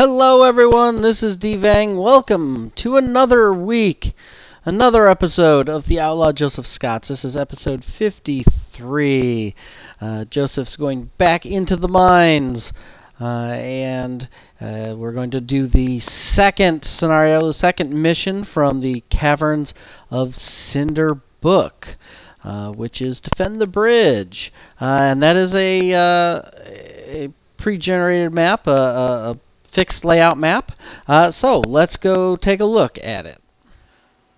Hello everyone, this is Devang. Welcome to another week, another episode of the Outlaw Joseph Scotts. This is episode 53. Joseph's going back into the mines, and we're going to do the second scenario, the second mission from the Caverns of Cinder book, which is Defend the Bridge. And that is a pre-generated map, a fixed layout map. So let's go take a look at it.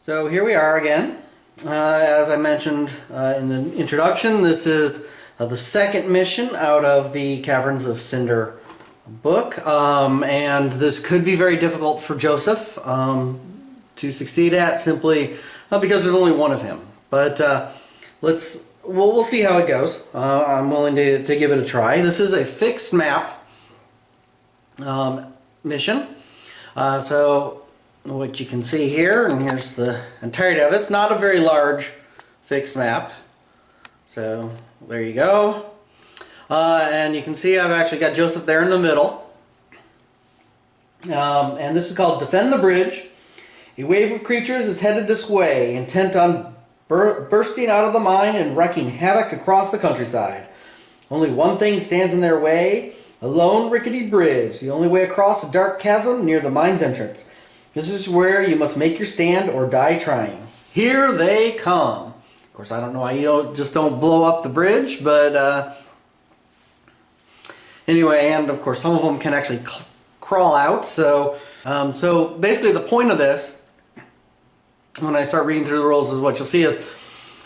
So here we are again. As I mentioned in the introduction, this is the second mission out of the Caverns of Cinder book, and this could be very difficult for Joseph to succeed at, simply because there's only one of him. But we'll see how it goes. I'm willing to give it a try. This is a fixed map mission. So what you can see here, and here's the entirety of it. It's not a very large fixed map. So there you go. And you can see I've actually got Joseph there in the middle. And this is called Defend the Bridge. A wave of creatures is headed this way, intent on bursting out of the mine and wreaking havoc across the countryside. Only one thing stands in their way. A lone rickety bridge, the only way across a dark chasm near the mine's entrance. This is where you must make your stand or die trying. Here they come. Of course, I don't know why you just don't blow up the bridge, but anyway, and of course some of them can actually crawl out. So basically the point of this, when I start reading through the rules, is what you'll see is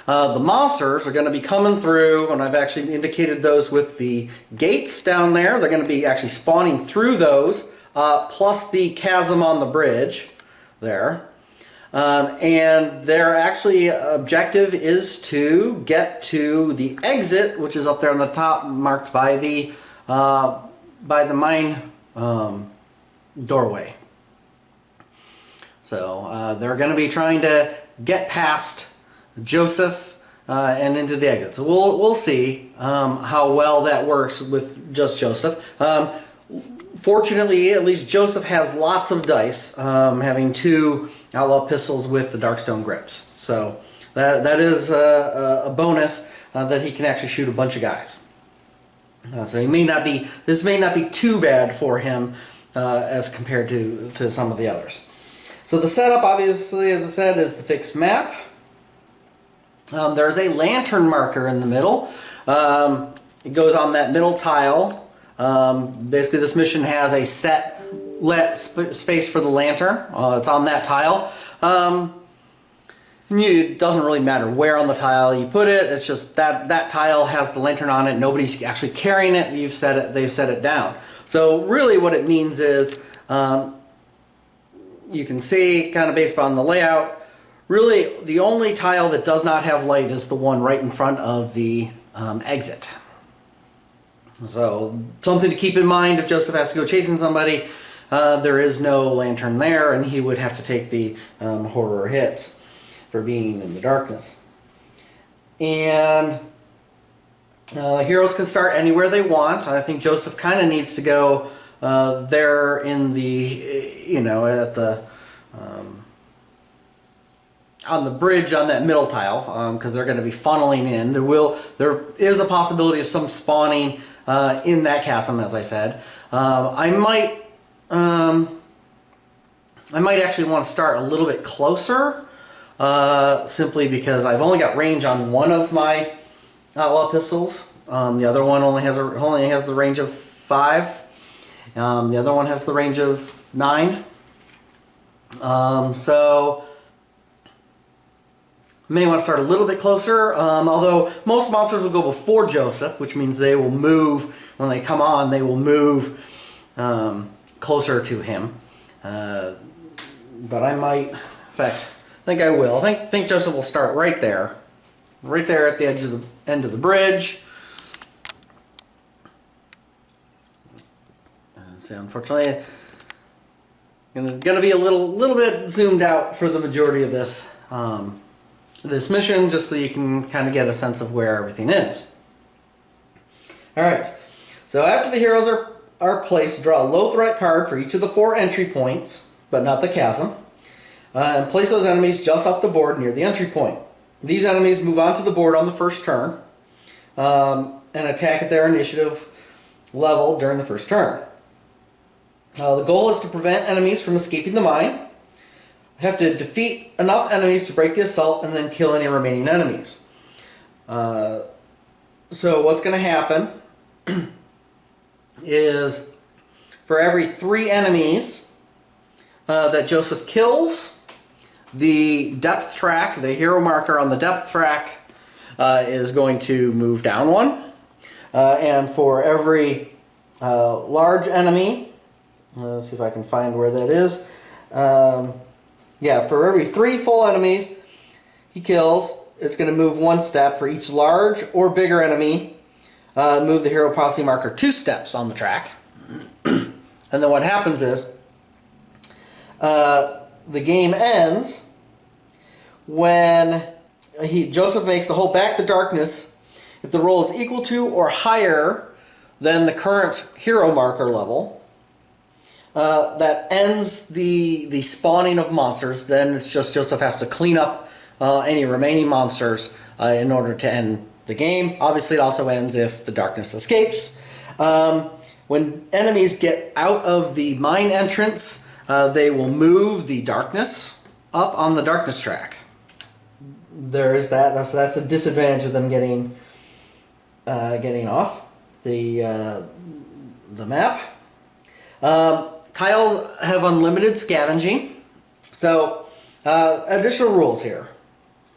the monsters are going to be coming through, and I've actually indicated those with the gates down there. They're going to be actually spawning through those, plus the chasm on the bridge there. And their actually objective is to get to the exit, which is up there on the top, marked by the mine doorway. So they're going to be trying to get past Joseph and into the exit. So we'll see how well that works with just Joseph. Fortunately, at least Joseph has lots of dice, having 2 outlaw pistols with the darkstone grips. So that is a bonus that he can actually shoot a bunch of guys. So this may not be too bad for him as compared to some of the others. So the setup, obviously, as I said, is the fixed map. There's a lantern marker in the middle. It goes on that middle tile. Basically, this mission has a set space for the lantern. It's on that tile. It doesn't really matter where on the tile you put it. It's just that tile has the lantern on it. Nobody's actually carrying it. They've set it down. So really what it means is, you can see, kind of based on the layout, really, the only tile that does not have light is the one right in front of the exit. So, something to keep in mind if Joseph has to go chasing somebody. There is no lantern there, and he would have to take the horror hits for being in the darkness. And heroes can start anywhere they want. I think Joseph kind of needs to go there in the, at the on the bridge on that middle tile, because they're going to be funneling in. There is a possibility of some spawning in that chasm, as I said. I might actually want to start a little bit closer, simply because I've only got range on one of my outlaw pistols. The other one only has the range of 5. The other one has the range of 9. So may want to start a little bit closer, although most monsters will go before Joseph, which means they will move, when they come on, they will move closer to him. But I might, in fact, I think I will. I think Joseph will start right there at the end of the bridge. So unfortunately, going to be a little bit zoomed out for the majority of this mission, just so you can kind of get a sense of where everything is. All right. So after the heroes are are placed, draw a low threat card for each of the 4 entry points, but not the chasm, and place those enemies just off the board near the entry point. These enemies move onto the board on the first turn and attack at their initiative level during the first turn. The goal is to prevent enemies from escaping the mine. You have to defeat enough enemies to break the assault and then kill any remaining enemies. So what's going to happen is for every 3 enemies that Joseph kills, the depth track, the hero marker on the depth track, is going to move down 1. And for every large enemy, let's see if I can find where that is. Yeah, for every 3 full enemies he kills, it's going to move 1 step. For each large or bigger enemy, move the hero posse marker 2 steps on the track. And then what happens is the game ends when Joseph makes the whole back to darkness if the roll is equal to or higher than the current hero marker level. That ends the spawning of monsters. Then it's just Joseph has to clean up any remaining monsters in order to end the game. Obviously, it also ends if the darkness escapes. When enemies get out of the mine entrance, they will move the darkness up on the darkness track. There is that. That's a disadvantage of them getting off the map. Tiles have unlimited scavenging. So, additional rules here.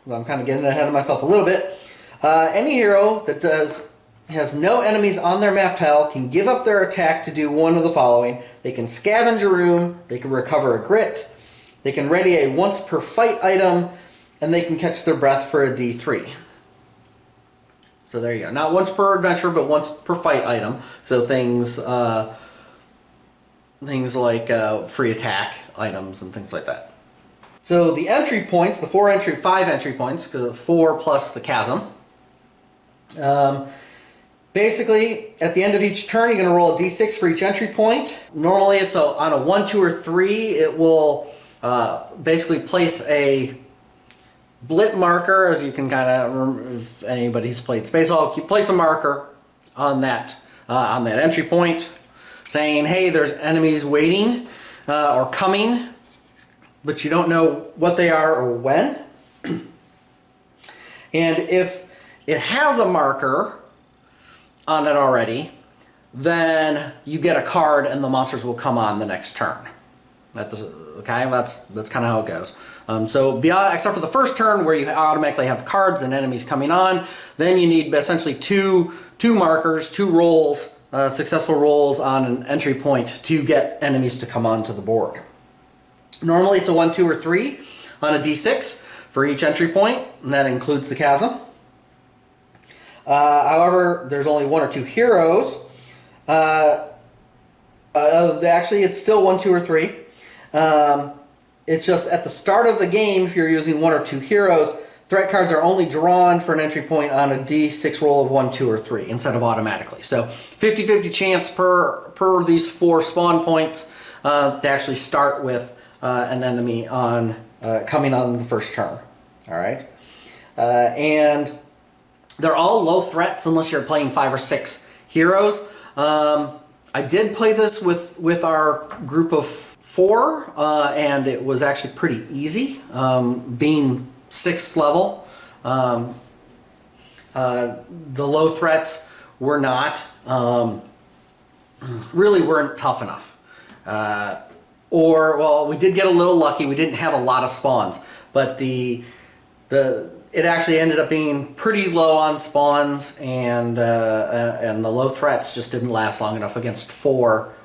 I'm kind of getting ahead of myself a little bit. Any hero that has no enemies on their map tile can give up their attack to do one of the following. They can scavenge a room, they can recover a grit, they can ready a once per fight item, and they can catch their breath for a D3. So there you go. Not once per adventure, but once per fight item. So things like free attack items and things like that. So the entry points, the 5 entry points, 4 plus the chasm. Basically, at the end of each turn, you're going to roll a d6 for each entry point. Normally, it's on a 1, 2, or 3. It will basically place a blit marker, as you can kind of, if anybody's played Space Hulk, you place a marker on that entry point, saying, hey, there's enemies waiting or coming, but you don't know what they are or when. And if it has a marker on it already, then you get a card and the monsters will come on the next turn. Okay, that's kind of how it goes. So beyond, except for the first turn where you automatically have cards and enemies coming on, then you need essentially two markers, 2 rolls, successful rolls on an entry point to get enemies to come onto the board. Normally it's a 1, 2, or 3 on a d6 for each entry point, and that includes the chasm. However, there's only 1 or 2 heroes. Actually, it's still 1, 2, or 3. It's just at the start of the game, if you're using 1 or 2 heroes, threat cards are only drawn for an entry point on a d6 roll of 1, 2, or 3 instead of automatically. So 50-50 chance per these 4 spawn points to actually start with an enemy coming on the first turn. All right, and they're all low threats unless you're playing 5 or 6 heroes. I did play this with our group of 4, and it was actually pretty easy, being 6th level. The low threats were not, really weren't tough enough. Well, we did get a little lucky. We didn't have a lot of spawns, but it actually ended up being pretty low on spawns, and the low threats just didn't last long enough against 4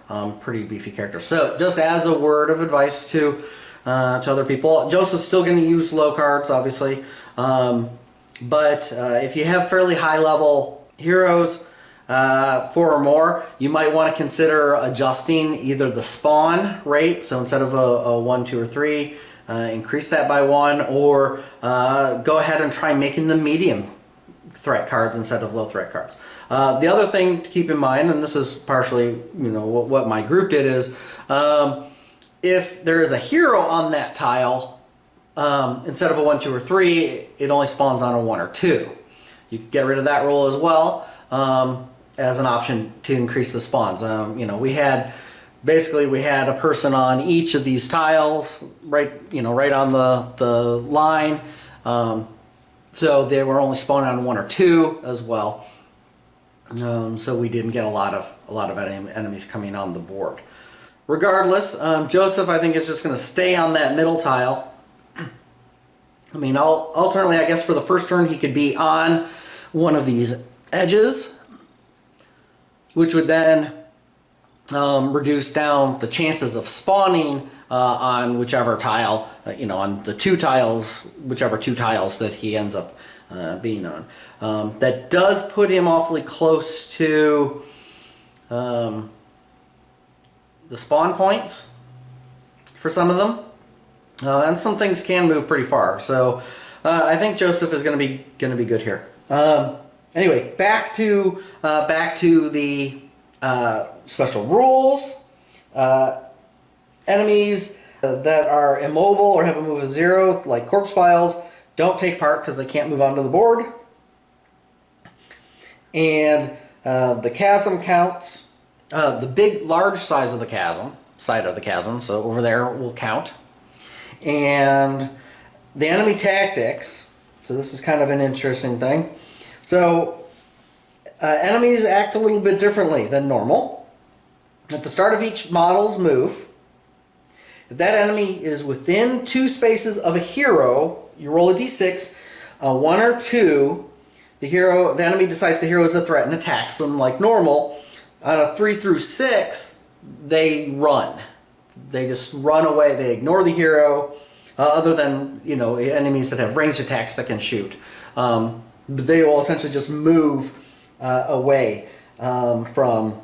pretty beefy characters. So just as a word of advice to other people, Joseph's still going to use low cards, obviously, but if you have fairly high level heroes, 4 or more, you might want to consider adjusting either the spawn rate, so instead of a 1, 2, or 3, increase that by 1, or go ahead and try making them medium threat cards instead of low threat cards. The other thing to keep in mind, and this is partially what my group did, is if there is a hero on that tile, instead of a 1, 2, or 3, it only spawns on a 1 or 2. You can get rid of that rule as well, as an option to increase the spawns. We had a person on each of these tiles, right on the line. So they were only spawning on 1 or 2 as well. So we didn't get a lot of enemies coming on the board. Regardless, Joseph, I think, is just going to stay on that middle tile. I mean, alternately, I guess for the first turn, he could be on one of these edges, which would then reduce down the chances of spawning on whichever tile, on the 2 tiles, whichever 2 tiles that he ends up being on. That does put him awfully close to the spawn points for some of them, and some things can move pretty far. So I think Joseph is going to be good here. Anyway, back to the special rules. Enemies that are immobile or have a move of 0, like corpse piles, don't take part because they can't move onto the board. And the chasm counts. The large size of the chasm, so over there will count. And the enemy tactics, so this is kind of an interesting thing. So enemies act a little bit differently than normal. At the start of each model's move, if that enemy is within 2 spaces of a hero, you roll a d6, 1 or 2, the enemy decides the hero is a threat and attacks them like normal. On a 3 through 6, they run. They just run away. They ignore the hero, other than enemies that have ranged attacks that can shoot. They will essentially just move away from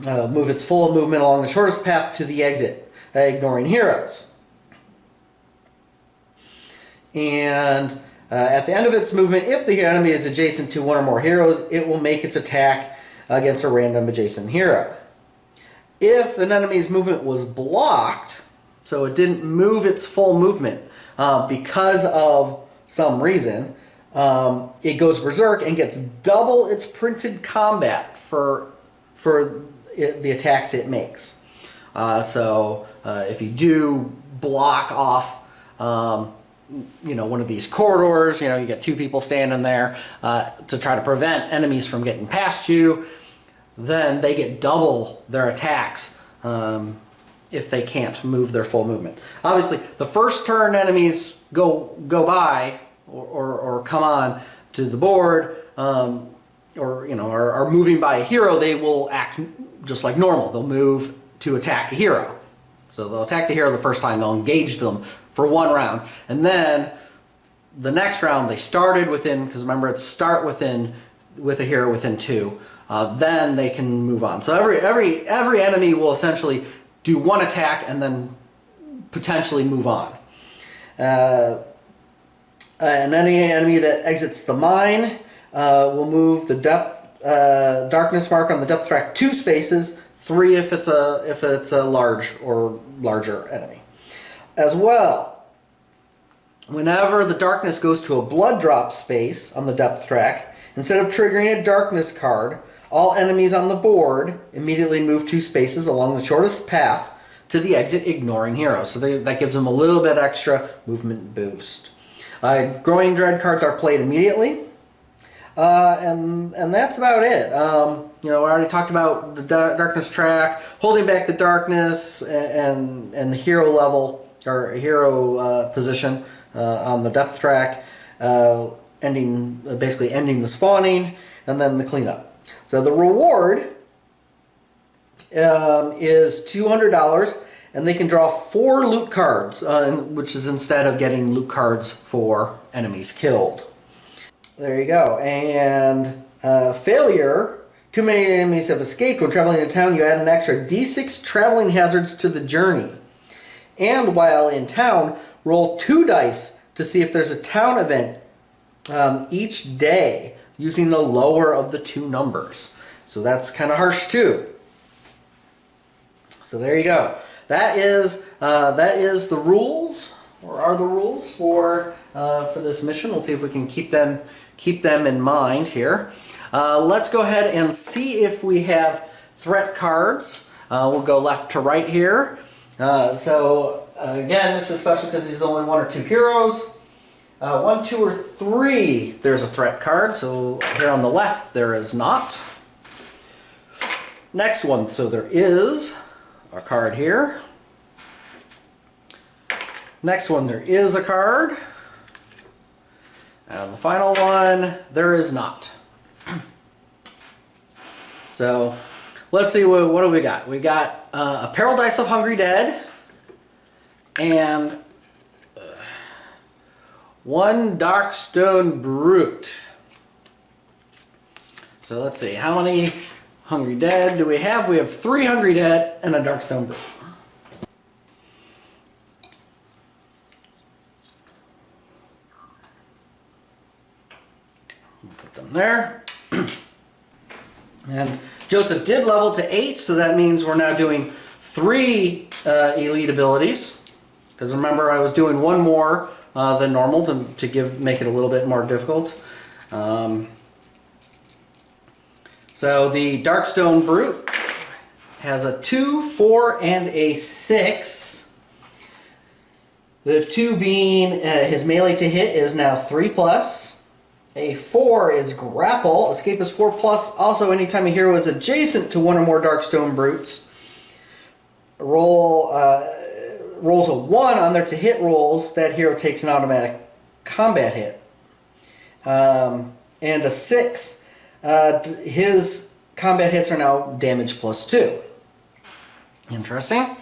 move its full movement along the shortest path to the exit, ignoring heroes. And at the end of its movement, if the enemy is adjacent to 1 or more heroes, it will make its attack against a random adjacent hero. If an enemy's movement was blocked, so it didn't move its full movement because of some reason, it goes berserk and gets double its printed combat for the attacks it makes. So if you do block off one of these corridors, you get 2 people standing there to try to prevent enemies from getting past you, then they get double their attacks if they can't move their full movement. Obviously, the first turn enemies go by or come on to the board, or are moving by a hero, they will act just like normal. They'll move to attack a hero. So they'll attack the hero the first time, they'll engage them for 1 round, and then the next round they started within, because remember it's start with a hero within 2, then they can move on. So every enemy will essentially do 1 attack and then potentially move on. And any enemy that exits the mine will move the darkness mark on the depth track 2 spaces, 3 if it's a large or larger enemy. As well, whenever the darkness goes to a blood drop space on the depth track, instead of triggering a darkness card, all enemies on the board immediately move 2 spaces along the shortest path to the exit, ignoring heroes. So that gives them a little bit extra movement boost. Growing Dread cards are played immediately. And that's about it. I already talked about the darkness track, holding back the darkness, and the hero level, or hero position on the depth track, basically ending the spawning, and then the cleanup. So the reward is $200, and they can draw 4 loot cards, which is instead of getting loot cards for enemies killed. There you go. And failure. Too many enemies have escaped. When traveling to town, you add an extra d6 traveling hazards to the journey. And while in town, roll 2 dice to see if there's a town event each day using the lower of the two numbers. So that's kind of harsh too. So there you go. That is the rules, or are the rules for this mission. We'll see if we can keep them in mind here. Let's go ahead and see if we have threat cards. We'll go left to right here. Again, this is special because there's only 1 or 2 heroes. 1, 2, or 3, there's a threat card. So here on the left, there is not. Next one, so there is a card here. Next one, there is a card. And the final one, there is not. So let's see, what do we got? We got a Paradise of Hungry Dead and 1 Darkstone Brute. So let's see, how many Hungry Dead do we have? We have 3 Hungry Dead and a Darkstone Brute. Put them there. And Joseph did level to 8, so that means we're now doing 3 elite abilities. Because remember, I was doing 1 more than normal to make it a little bit more difficult. So the Darkstone Brute has a 2, 4, and a 6. The 2 being his melee to hit is now 3+. A 4 is grapple. Escape is 4+. Also, anytime a hero is adjacent to 1 or more Darkstone Brutes, rolls a 1 on their to hit rolls, that hero takes an automatic combat hit. And a 6, his combat hits are now damage +2. Interesting.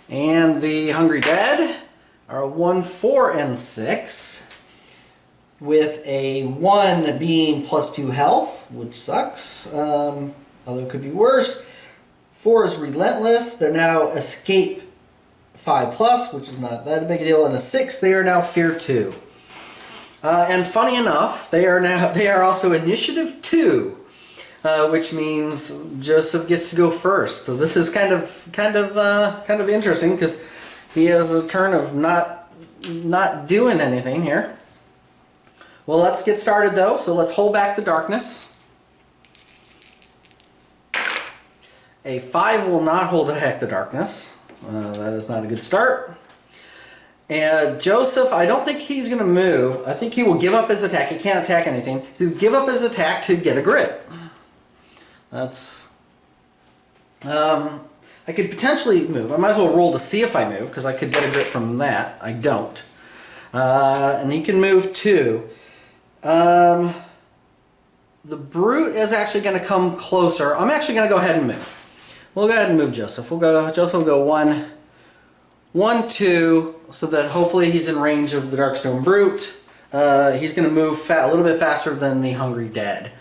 And the Hungry Dead are 1, 4, and 6. With a 1 being +2 health, which sucks, although it could be worse. 4 is Relentless. They're now Escape 5+, which is not that big a deal. And a 6, they are now Fear 2. And funny enough, they are also Initiative 2, which means Joseph gets to go first. So this is kind of interesting because he has a turn of not doing anything here. Well, let's get started though. So let's hold back the darkness. A 5 will not hold back the darkness. That is not a good start. And Joseph, I don't think he's going to move. I think he will give up his attack. He can't attack anything. So he'll give up his attack to get a grit. That's... I could potentially move. I might as well roll to see if I move, because I could get a grit from that. I don't. And he can move too. The Brute is actually going to come closer. I'm actually going to go ahead and move. We'll go ahead and move Joseph. Joseph will go 1, 1, 2, so that hopefully he's in range of the Darkstone Brute. He's going to move a little bit faster than the Hungry Dead.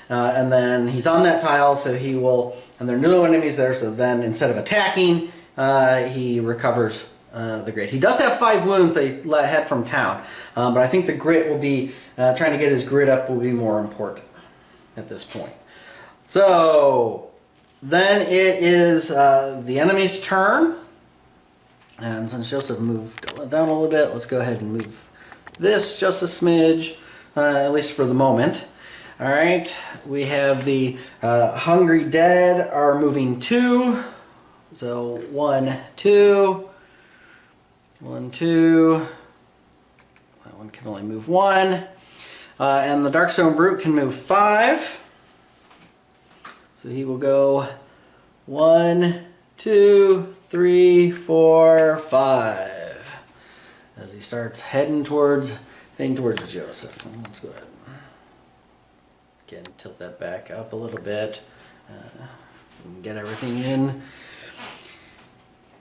And then he's on that tile, so he will, and there are no enemies there, so then instead of attacking, he recovers the grit. He does have 5 wounds that he had from town, but I think the grit will be, trying to get his grit up will be more important at this point. So then it is the enemy's turn, and since Joseph moved down a little bit, let's go ahead and move this just a smidge, at least for the moment. All right, we have the Hungry Dead are moving 2, so 1, 2, 1, 2. That one can only move 1. And the Darkstone Brute can move 5. So he will go 1, 2, 3, 4, 5. As he starts heading towards Joseph. Let's go ahead. Again, tilt that back up a little bit. Get everything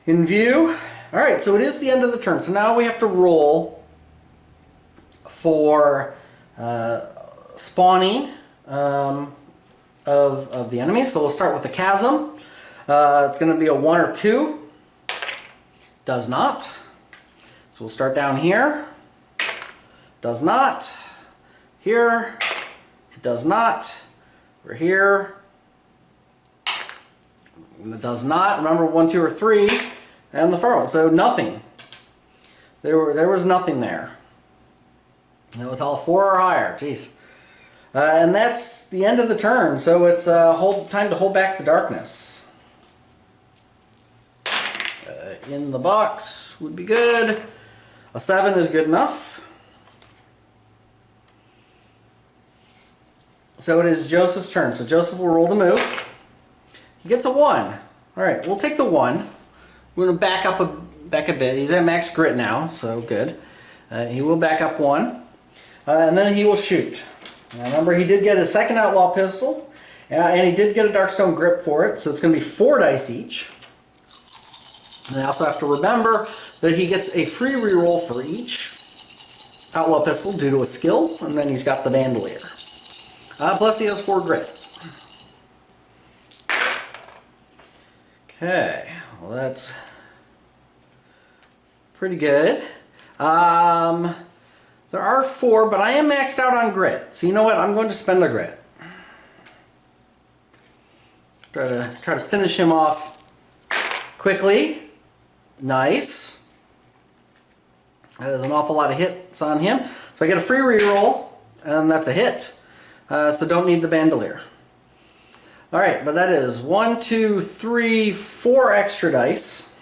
in view. All right, so it is the end of the turn. So now we have to roll for spawning of the enemy. So we'll start with the chasm. It's going to be a 1 or 2. Does not. So we'll start down here. Does not. here. It does not. We're here. It does not. Remember 1, 2, or 3, and the far one. So nothing. There was nothing there. It was all 4 or higher. Jeez. And that's the end of the turn. So it's time to hold back the darkness. In the box would be good. A 7 is good enough. So it is Joseph's turn. So Joseph will roll to move. He gets a 1. All right, we'll take the 1. We're going to back up a bit. He's at max grit now, so good. He will back up 1. And then he will shoot. Now remember, he did get a second outlaw pistol. And he did get a Darkstone grip for it, so it's going to be 4 dice each. And I also have to remember that he gets a free reroll for each outlaw pistol due to a skill, and then he's got the bandolier. Plus he has 4 grit. Okay, well that's pretty good. There are 4, but I am maxed out on grit. So you know what? I'm going to spend a grit. Try to finish him off quickly. Nice. That is an awful lot of hits on him. So I get a free reroll, and that's a hit. So don't need the bandolier. Alright, but that is 1, 2, 3, 4 extra dice.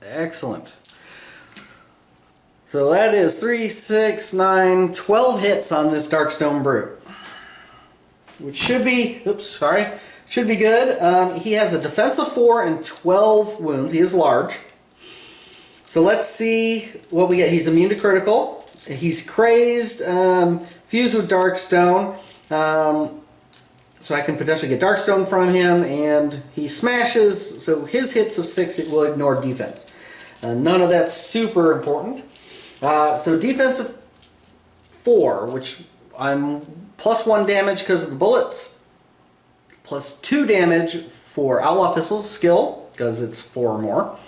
Excellent. So that is 3, 6, 9, 12 hits on this Darkstone Brute. Which should be, should be good. He has a defense of 4 and 12 wounds. He is large. So let's see what we get. He's immune to critical. He's crazed, fused with Darkstone. So I can potentially get Darkstone from him, and he smashes. So his hits of 6, it will ignore defense. None of that's super important. So defense of 4, which I'm plus 1 damage because of the bullets, plus 2 damage for Outlaw Pistol's skill, because it's 4 or more.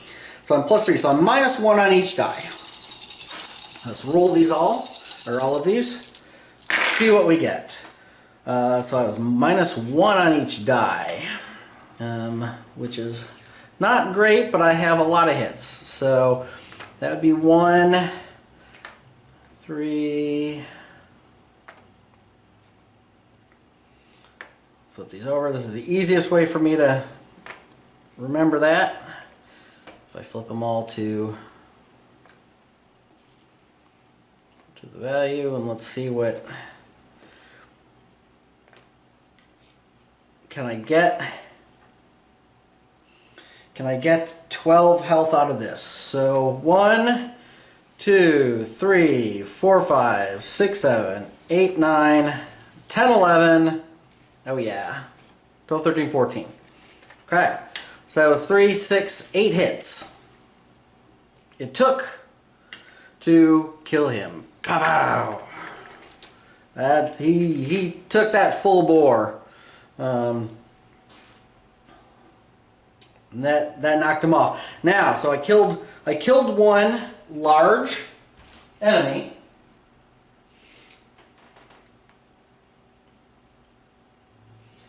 So I'm plus 3, so I'm minus 1 on each die. Let's roll these all of these, see what we get. So I was minus 1 on each die, which is not great, but I have a lot of hits. So that would be 1, 3, flip these over. This is the easiest way for me to remember that. If I flip them all to the value, and let's see what can I get 12 health out of this. So 1, 2, 3, 4, 5, 6, 7, 8, 9, 10, 11. Oh yeah. 12, 13, 14. Okay. So that was 3, 6, 8 hits. It took to kill him. Pow! That he took that full bore. That knocked him off. Now, so I killed 1 large enemy.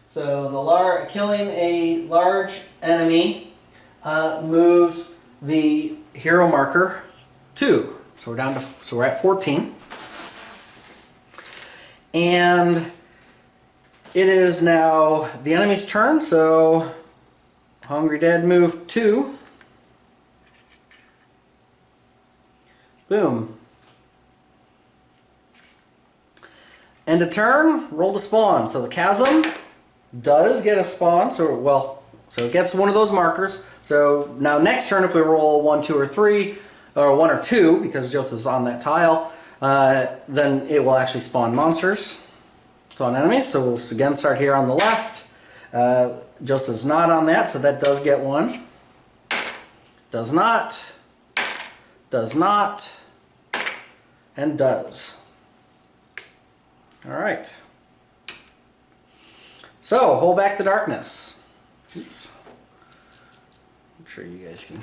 So killing a large enemy moves the hero marker 2. So we're at 14. And it is now the enemy's turn, so Hungry Dead move 2. Boom. End of turn, roll to spawn. So the chasm does get a spawn, so it gets one of those markers. So now next turn, if we roll 1, 2, or 3, or 1 or 2, because Joseph's on that tile, then it will actually spawn monsters, spawn enemies. So we'll again start here on the left. Joseph's not on that, so that does get 1. Does not, and does. Alright. So, hold back the darkness. Oops. I'm sure you guys can.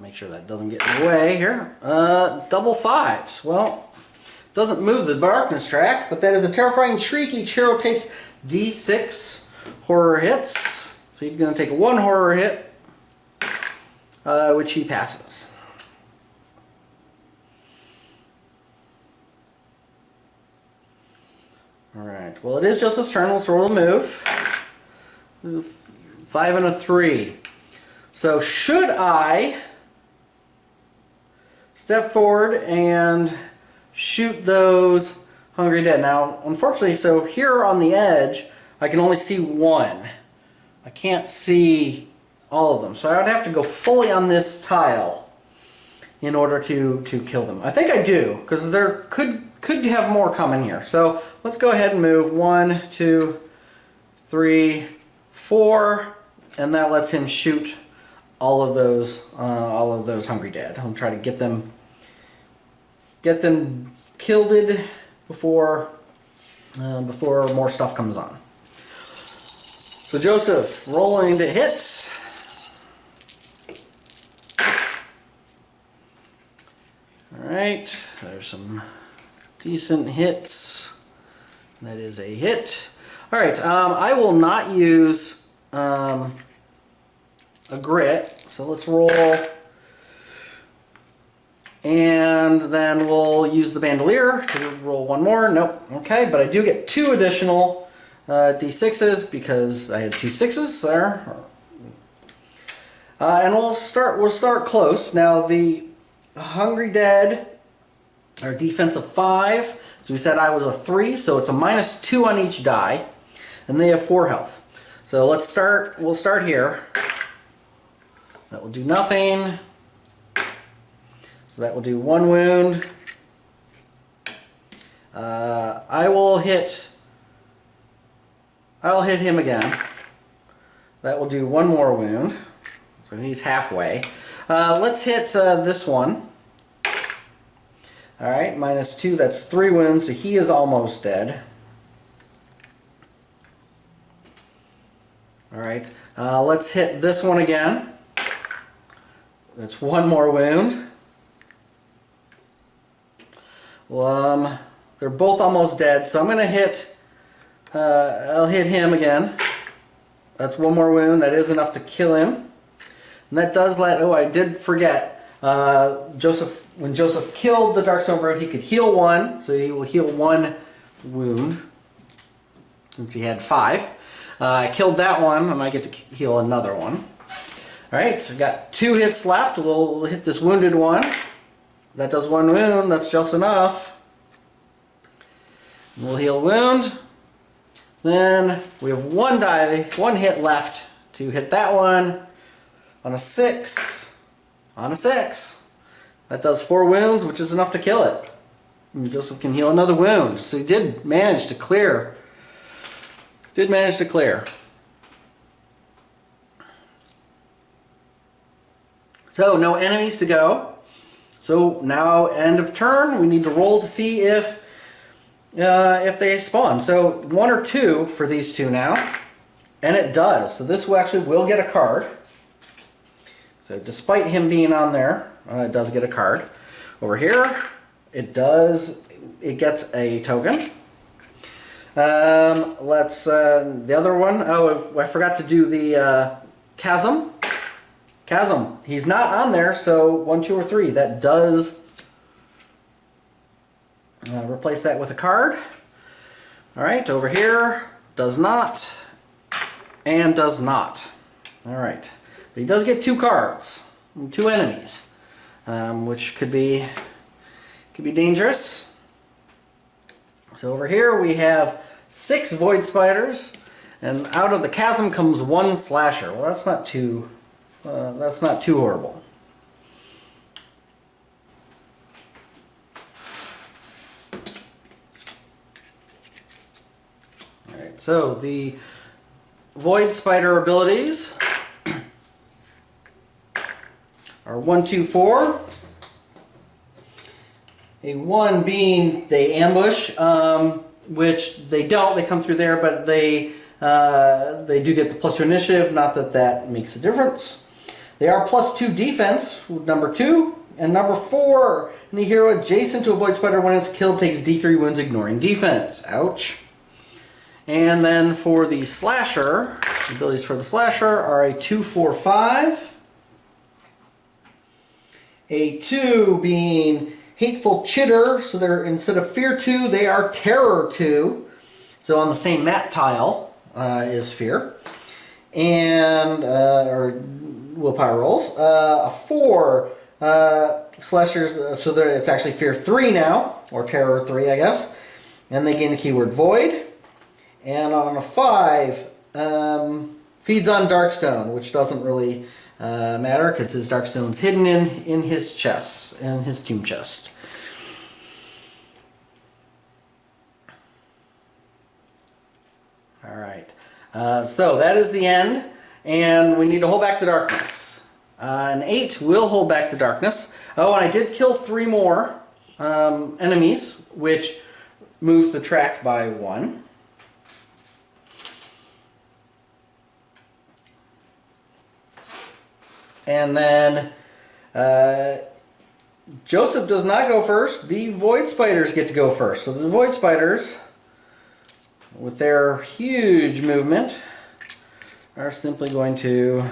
make sure that doesn't get in the way here. Double fives. Well, doesn't move the darkness track, but that is a terrifying shriek. Each hero takes D6 horror hits. So he's going to take 1 horror hit, which he passes. Alright, well it is Joseph's turn. Let's roll a move. 5 and a 3. So should I step forward and shoot those hungry dead? Now, unfortunately, so here on the edge, I can only see 1. I can't see all of them. So I would have to go fully on this tile in order to kill them. I think I do, because there could have more coming here. So let's go ahead and move 1, 2, 3, 4, and that lets him shoot all of those hungry dead. I'll try to get them killed before more stuff comes on. So Joseph, rolling to hits. All right, there's some decent hits. That is a hit. All right, I will not use a grit, so let's roll, and then we'll use the bandolier to roll 1 more. Nope. Okay, but I do get 2 additional D6s because I had 2 6s there. And we'll start close. Now the hungry dead are defense of 5. So we said I was a 3, so it's a -2 on each die, and they have 4 health. So we'll start here. That will do nothing. So that will do 1 wound. I'll hit him again. That will do 1 more wound. So he's halfway. Let's hit this one. Alright, -2, that's 3 wounds, so he is almost dead. Alright, let's hit this one again. That's 1 more wound. Well, they're both almost dead, so I'm going to hit, I'll hit him again. That's 1 more wound, that is enough to kill him. And that does I did forget. When Joseph killed the Darkstone Brute, he could heal 1, so he will heal 1 wound, since he had 5. I killed that one, I might get to heal another one. Alright, so got 2 hits left. We'll hit this wounded one. That does 1 wound, that's just enough. We'll heal wound. Then we have 1 hit left to hit that one on a 6. On a 6. That does 4 wounds, which is enough to kill it. And Joseph can heal another wound. So he did manage to clear. So no enemies to go. So now end of turn. We need to roll to see if they spawn. So 1 or 2 for these 2 now. And it does. So this will get a card. So despite him being on there, it does get a card. Over here, it gets a token. The other one, I forgot to do the chasm. Chasm, he's not on there, so 1, 2, or 3. That does replace that with a card. Alright, over here, does not, and does not. Alright. But he does get 2 cards, 2 enemies, which could be dangerous. So over here we have 6 void spiders, and out of the chasm comes 1 slasher. Well, that's not too horrible. All right, so the void spider abilities are 1, 2, 4. A 1 being they ambush, which they don't. They come through there, but they do get the +2 initiative. Not that that makes a difference. They are +2 defense with number 2. And number 4, any hero adjacent to a Void Spider when it's killed takes D3 wounds ignoring defense. Ouch. And then for the Slasher, the abilities for the Slasher are a 2/4/5. A 2 being Hateful Chitter, so they're instead of Fear 2, they are Terror 2. So on the same map tile is Fear. And, or willpower rolls. A 4, Slashers, so it's actually Fear 3 now, or Terror 3, I guess. And they gain the keyword Void. And on a 5, feeds on Darkstone, which doesn't really matter because his Darkstone's hidden in his chest, in his tomb chest. All right, so that is the end, and we need to hold back the darkness. An 8 will hold back the darkness. Oh, and I did kill 3 more enemies, which moves the track by 1. And then Joseph does not go first. The Void Spiders get to go first. So the Void Spiders, with their huge movement, are simply going to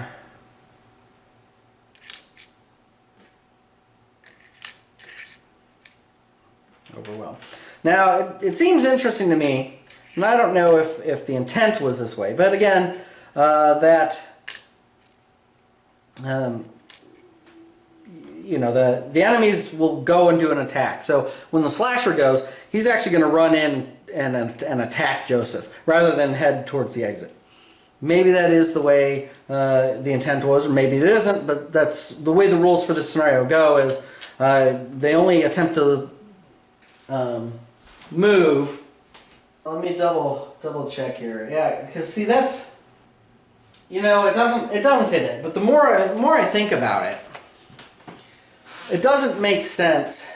overwhelm. Now, it seems interesting to me, and I don't know if the intent was this way, but again, you know, the enemies will go and do an attack. So when the Slasher goes, he's actually going to run in and attack Joseph rather than head towards the exit. Maybe that is the way the intent was, or maybe it isn't, but that's the way the rules for this scenario go, is they only attempt to move. Let me double check here. Yeah, because see, that's, you know, it doesn't say that, but the more I think about it, it doesn't make sense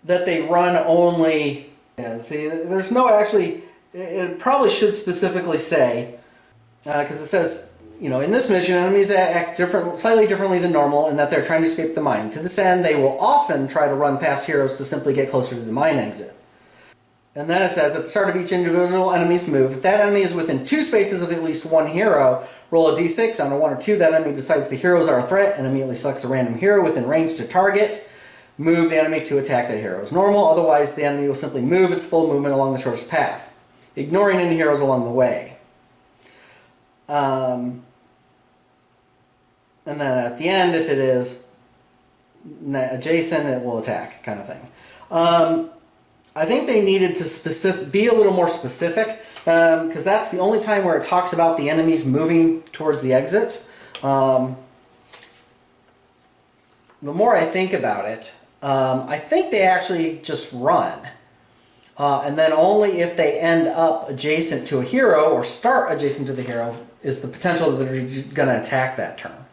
that they run only. Yeah, see, there's no actually. It probably should specifically say, because it says, you know, in this mission, enemies act slightly differently than normal, in that they're trying to escape the mine. To this end, they will often try to run past heroes to simply get closer to the mine exit. And then it says, at the start of each individual enemy's move, if that enemy is within 2 spaces of at least 1 hero, roll a d6. On a 1 or 2, that enemy decides the heroes are a threat and immediately selects a random hero within range to target. Move the enemy to attack that hero as normal. Otherwise, the enemy will simply move its full movement along the shortest path, ignoring any heroes along the way. And then at the end, if it is adjacent, it will attack, kind of thing. I think they needed to be a little more specific, because that's the only time where it talks about the enemies moving towards the exit. The more I think about it, I think they actually just run. And then only if they end up adjacent to a hero or start adjacent to the hero is the potential that they're going to attack that turn.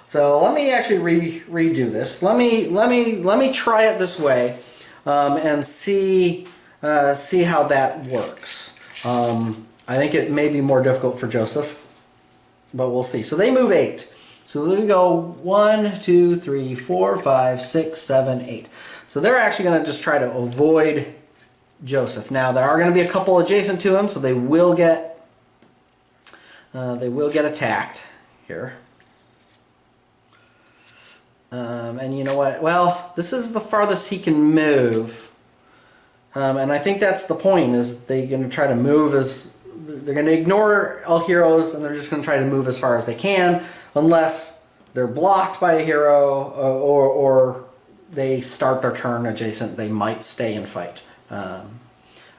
So let me actually redo this. Let me try it this way. And see how that works. I think it may be more difficult for Joseph, but we'll see. So they move 8. So we go 1, 2, 3, 4, 5, 6, 7, 8. So they're actually going to just try to avoid Joseph. Now there are going to be a couple adjacent to him, so they will get attacked here. And you know what? Well, this is the farthest he can move. And I think that's the point, is they're going to try to move they're going to ignore all heroes, and they're just going to try to move as far as they can, unless they're blocked by a hero, or they start their turn adjacent. They might stay and fight. I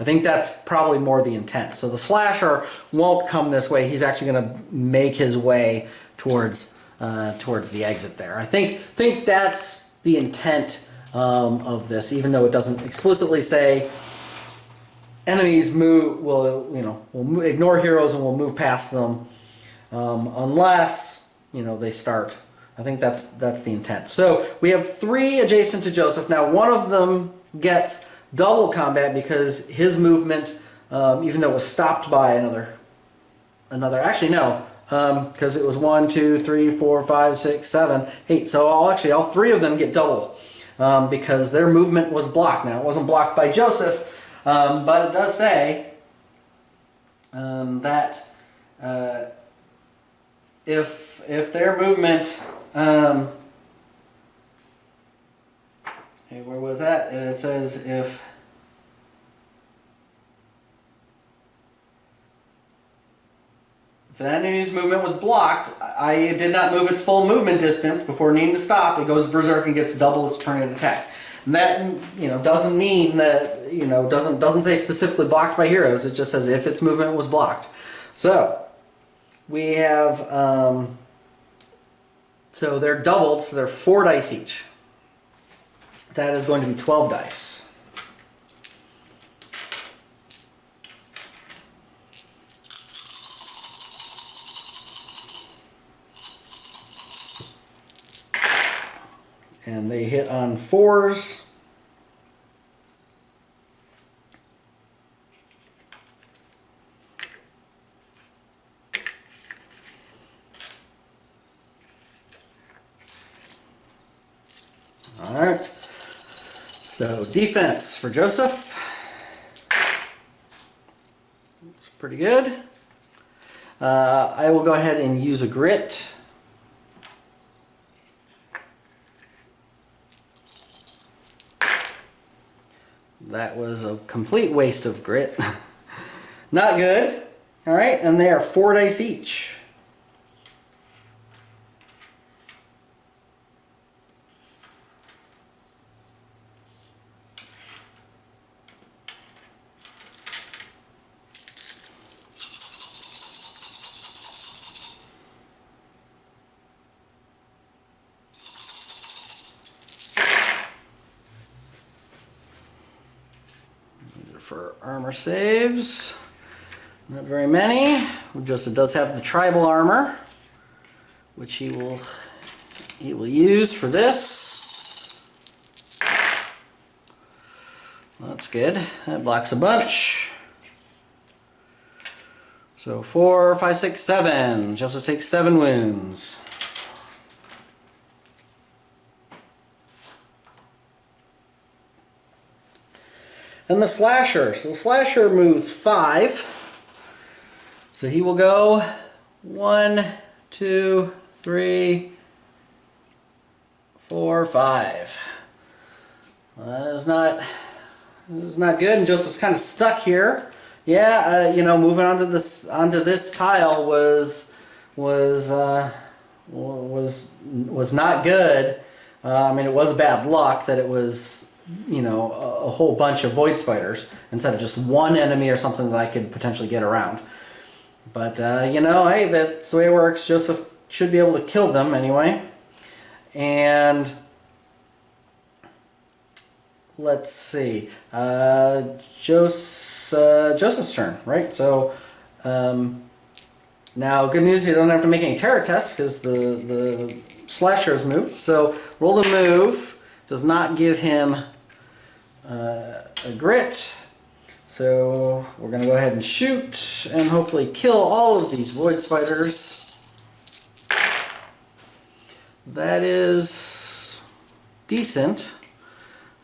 think that's probably more the intent. So the Slasher won't come this way. He's actually going to make his way towards the exit there. I think that's the intent of this, even though it doesn't explicitly say enemies will ignore heroes and will move past them unless they start. I think that's the intent. So we have 3 adjacent to Joseph. Now one of them gets double combat because his movement, even though it was stopped by another. Actually, no. because it was 1, 2, 3, 4, 5, 6, 7, 8. So all three of them get double because their movement was blocked. Now, it wasn't blocked by Joseph, but it does say that if their movement, hey, where was that? It says if the enemy's movement was blocked, I did not move its full movement distance before needing to stop, it goes berserk and gets double its permanent attack. And that, doesn't mean that, doesn't say specifically blocked by heroes. It just says if its movement was blocked. So we have, so they're doubled, so they're 4 dice each. That is going to be 12 dice. And they hit on 4s. All right. So defense for Joseph. It's pretty good. I will go ahead and use a grit. That was a complete waste of grit. Not good. All right, and they are 4 dice each. For armor saves, not very many. Joseph does have the tribal armor, which he will use for this. Well, that's good. That blocks a bunch. So 4, 5, 6, 7. Joseph takes 7 wounds. And the slasher. So the slasher moves 5. So he will go 1, 2, 3, 4, 5. It's not good, and Joseph's kind of stuck here. Yeah, moving onto this tile was not good. I mean, it was bad luck that it was, a whole bunch of void spiders instead of just one enemy or something that I could potentially get around. But, hey, that's the way it works. Joseph should be able to kill them anyway. And let's see. Joseph's turn, right? So, now, good news, he doesn't have to make any terror tests because the slasher has moved. So, roll to move does not give him a grit. So, we're going to go ahead and shoot and hopefully kill all of these void spiders. That is decent.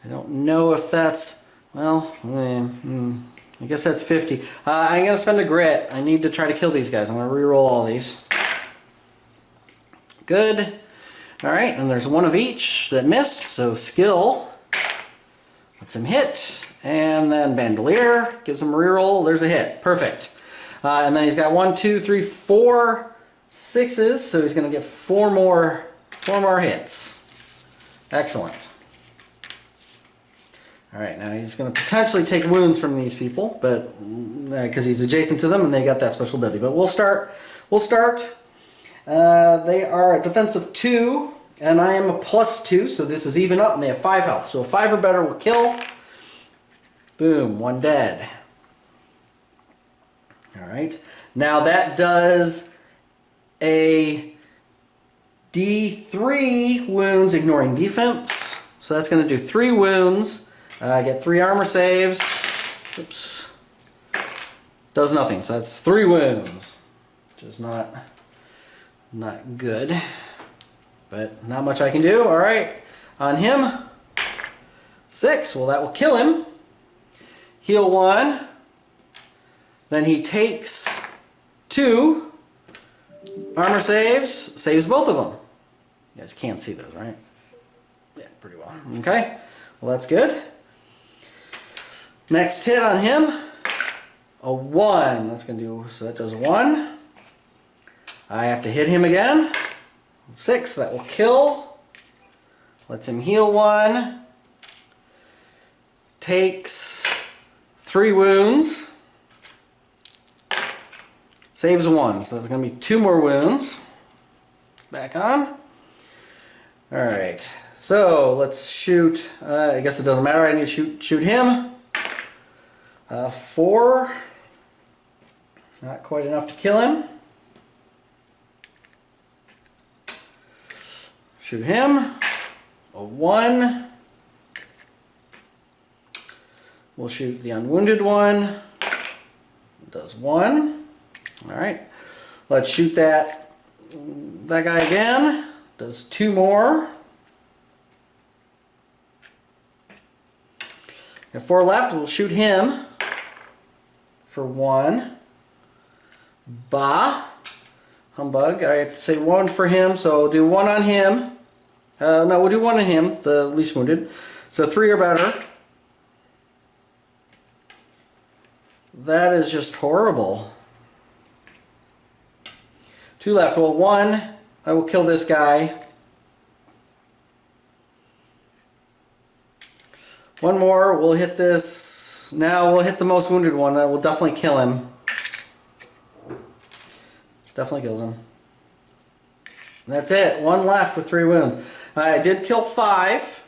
I don't know if that's, well, I guess that's 50. I'm going to spend a grit. I need to try to kill these guys. I'm going to re-roll all these. Good. All right, and there's one of each that missed, so skill lets him hit. And then bandolier gives him a re-roll. There's a hit. Perfect. And then he's got 1, 2, 3, 4 sixes, so he's going to get four more hits. Excellent. All right, now he's going to potentially take wounds from these people, but because he's adjacent to them and they got that special ability. But we'll start. They are a defense of 2, and I am a +2, so this is even up, and they have 5 health. So a 5 or better will kill. Boom, 1 dead. All right. Now that does a D3 wounds, ignoring defense. So that's going to do 3 wounds. I get 3 armor saves. Oops. Does nothing. So that's 3 wounds. Which is not Not good. But not much I can do. Alright. On him. 6. Well, that will kill him. Heal 1. Then he takes 2. Armor saves. Saves both of them. You guys can't see those, right? Yeah, pretty well. Okay. Well, that's good. Next hit on him. A 1. That's going to do, so that does 1. I have to hit him again. 6. That will kill. Lets him heal 1. Takes 3 wounds. Saves 1. So there's going to be 2 more wounds. Back on. Alright. So let's shoot. I guess it doesn't matter. I need to shoot him. 4. Not quite enough to kill him. Shoot him. A 1. We'll shoot the unwounded one. It does 1. Alright. Let's shoot that guy again. Does 2 more. Got 4 left. We'll shoot him for 1. Bah. Humbug. I have to say 1 for him, so we'll do 1 on him. No, we'll do 1 on him, the least wounded. So 3 or better. That is just horrible. 2 left. Well, 1, I will kill this guy. 1 more, we'll hit this. Now we'll hit the most wounded one. That will definitely kill him. Definitely kills him. And that's it. 1 left with 3 wounds. I did kill 5.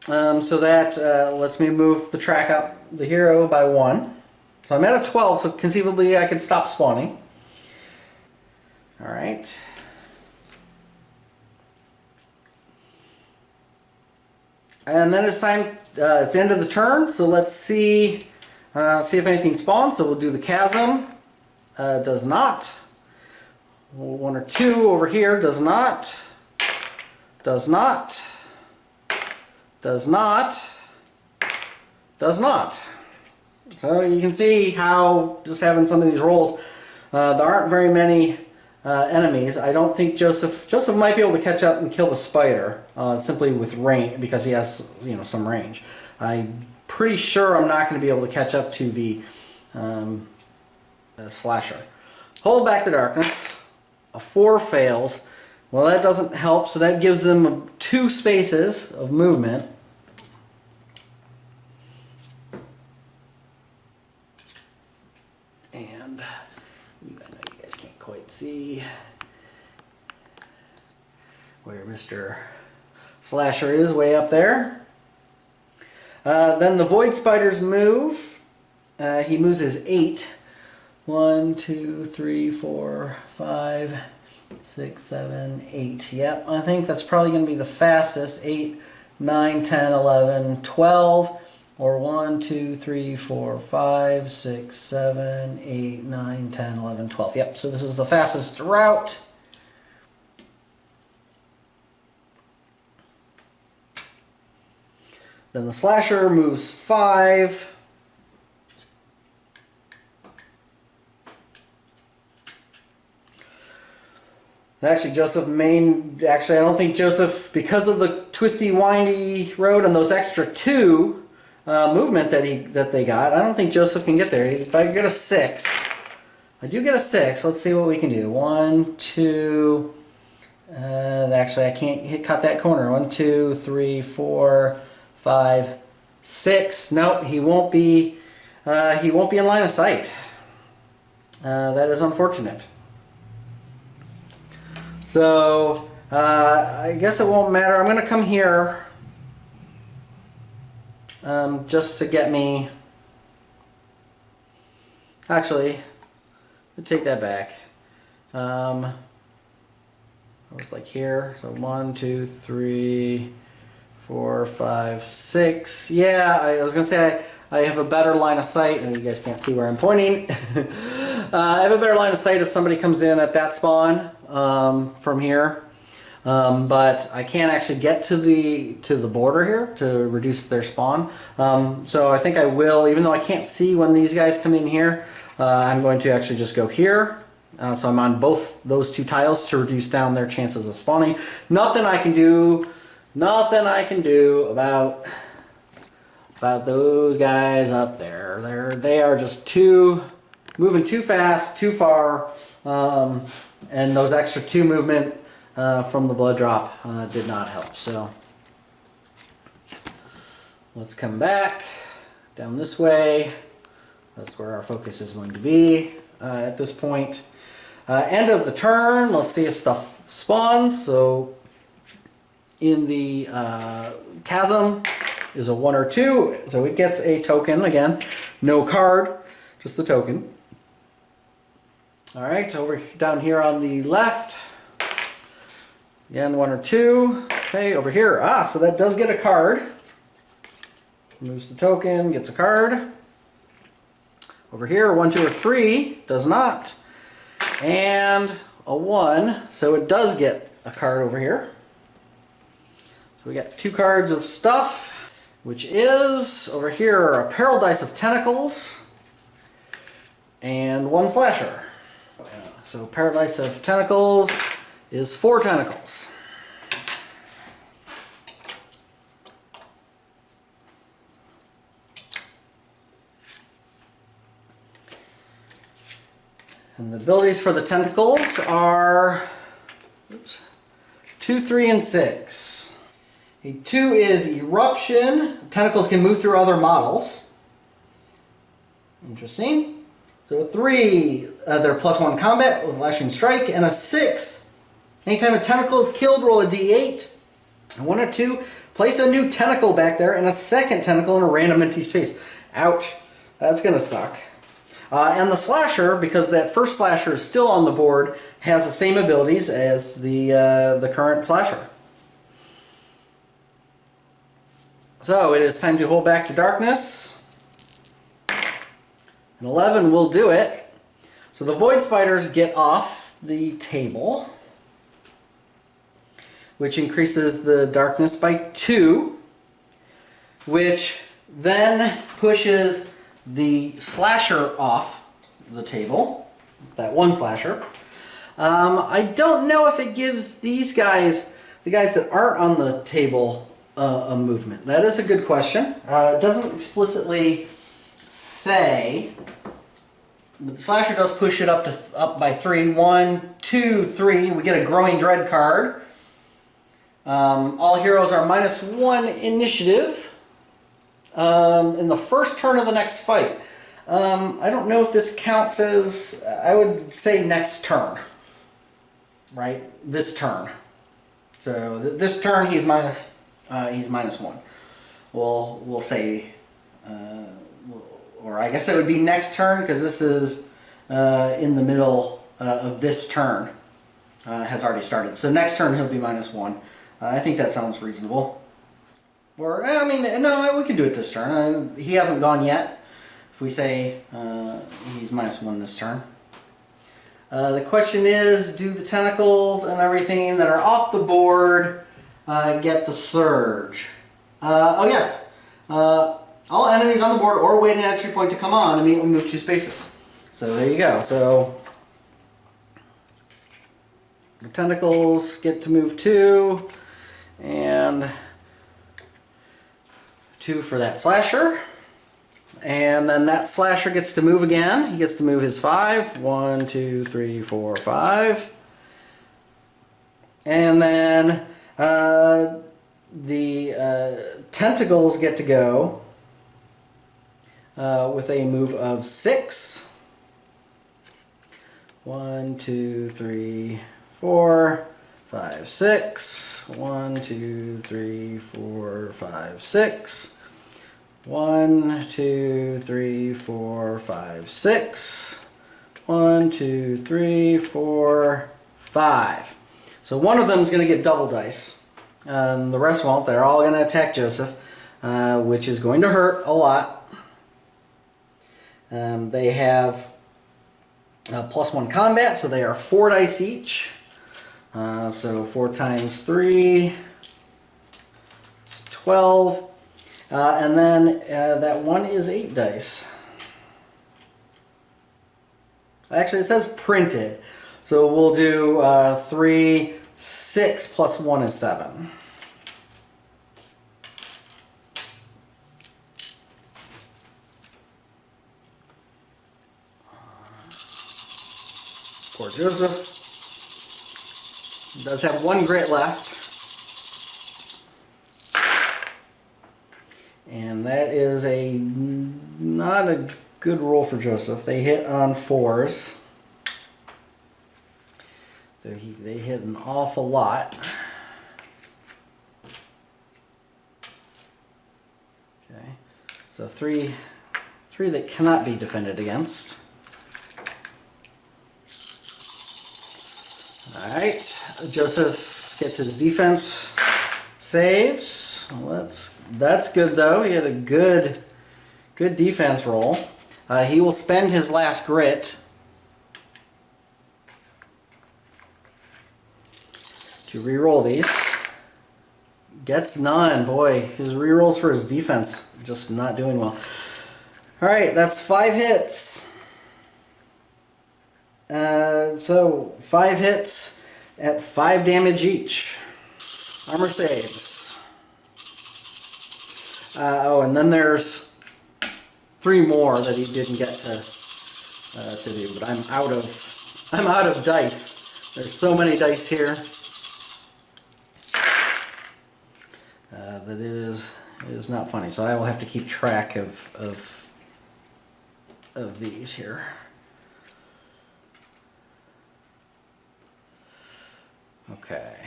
So that lets me move the track up the hero by 1. So I'm at a 12, so conceivably I could stop spawning. Alright. And then it's time, it's the end of the turn, so let's see if anything spawns. So we'll do the chasm. Does not. 1 or 2 over here. Does not. Does not. Does not. Does not. So you can see how just having some of these rolls, there aren't very many enemies. I don't think Joseph might be able to catch up and kill the spider simply with range, because he has some range. I'm pretty sure I'm not going to be able to catch up to the slasher. Hold back the darkness. A 4 fails. Well, that doesn't help, so that gives them 2 spaces of movement. And I know you guys can't quite see where Mr. Slasher is, way up there. Then the Void Spiders move. He moves his 8. 1, 2, 3, 4, 5, 6, 7, 8. Yep, I think that's probably going to be the fastest. 8, 9, 10, 11, 12. Or 1, 2, 3, 4, 5, 6, 7, 8, 9, 10, 11, 12. Yep, so this is the fastest route. Then the Slasher moves 5. Actually, I don't think Joseph, because of the twisty, windy road and those extra 2 movement that they got, I don't think Joseph can get there. If I get a 6, I do get a 6. Let's see what we can do. 1, 2. Actually, I can't cut that corner. 1, 2, 3, 4, 5, 6. Nope, he won't be in line of sight. That is unfortunate. So I guess it won't matter. I'm going to come here just to get me. Actually, I'll take that back. I was like here. So 1, 2, 3, 4, 5, 6. Yeah, I was going to say I have a better line of sight. You guys can't see where I'm pointing. I have a better line of sight if somebody comes in at that spawn from here. But I can't actually get to the border here to reduce their spawn. So I think I will, even though I can't see when these guys come in here, I'm going to actually just go here. So I'm on both those two tiles to reduce down their chances of spawning. Nothing I can do about those guys up there. They are just moving too fast, too far, and those extra 2 movement from the blood drop did not help. So let's come back down this way. That's where our focus is going to be at this point. End of the turn. Let's see if stuff spawns. So in the chasm is a 1 or 2, so it gets a token again. No card, just the token. All right, over down here on the left, again 1 or 2. Okay, over here, so that does get a card. Moves the token, gets a card. Over here, 1, 2, or 3 does not, and a 1, so it does get a card over here. So we got 2 cards of stuff, which is over here a Peril Dice of Tentacles and 1 Slasher. So Peril Dice of Tentacles is 4 tentacles. And the abilities for the tentacles are 2, 3, and 6. A 2 is Eruption. Tentacles can move through other models. Interesting. So a 3, they're +1 combat with Lashing Strike, and a 6, anytime a tentacle is killed, roll a d8. And 1 or 2, place a new tentacle back there and a second tentacle in a random empty space. Ouch, that's gonna suck. And the Slasher, because that first Slasher is still on the board, has the same abilities as the current Slasher. So it is time to hold back to darkness. An 11 will do it. So the Void Spiders get off the table, which increases the darkness by 2, which then pushes the Slasher off the table, that 1 Slasher. I don't know if it gives these guys, the guys that aren't on the table, a movement. That is a good question. It doesn't explicitly say, but the Slasher does push it up by 3. 1, 2, 3. We get a Growing Dread card. All heroes are -1 initiative in the first turn of the next fight. I don't know if this counts as, I would say next turn, right? This turn. So this turn he's -1. We'll say, or I guess it would be next turn, because this is in the middle of this turn. Has already started. So next turn he'll be -1. I think that sounds reasonable. Or, I mean, no, we can do it this turn. He hasn't gone yet. If we say he's -1 this turn. The question is, do the tentacles and everything that are off the board get the surge? Oh yes. All enemies on the board or wait an entry point to come on immediately move 2 spaces. So there you go. So the tentacles get to move 2, and 2 for that Slasher. And then that Slasher gets to move again. He gets to move his 5. 1, 2, 3, 4, 5. And then the tentacles get to go with a move of 6. 1, 2, 3, 4, 5, 6. 1, 2, 3, 4, 5, 6. 1, 2, 3, 4, 5, 6. 1, 2, 3, 4, 5. So one of them is going to get double dice. The rest won't. They're all going to attack Joseph, which is going to hurt a lot. They have +1 combat, so they are 4 dice each. So 4 times 3 is 12. And then that one is 8 dice. Actually, it says printed. So we'll do 3, 6 plus 1 is 7. Poor Joseph. Does have 1 grit left. And that is not a good roll for Joseph. They hit on 4s. So they hit an awful lot. Okay. So 3 that cannot be defended against. Alright. Joseph gets his defense saves. Well, that's good though. He had a good defense roll. He will spend his last grit to re-roll these. Gets none. Boy, his re-rolls for his defense just not doing well. Alright, that's 5 hits. So 5 hits at 5 damage each. Armor saves. Oh, and then there's 3 more that he didn't get to do, but I'm out of dice. There's so many dice here that it is not funny. So I will have to keep track of these here. Okay.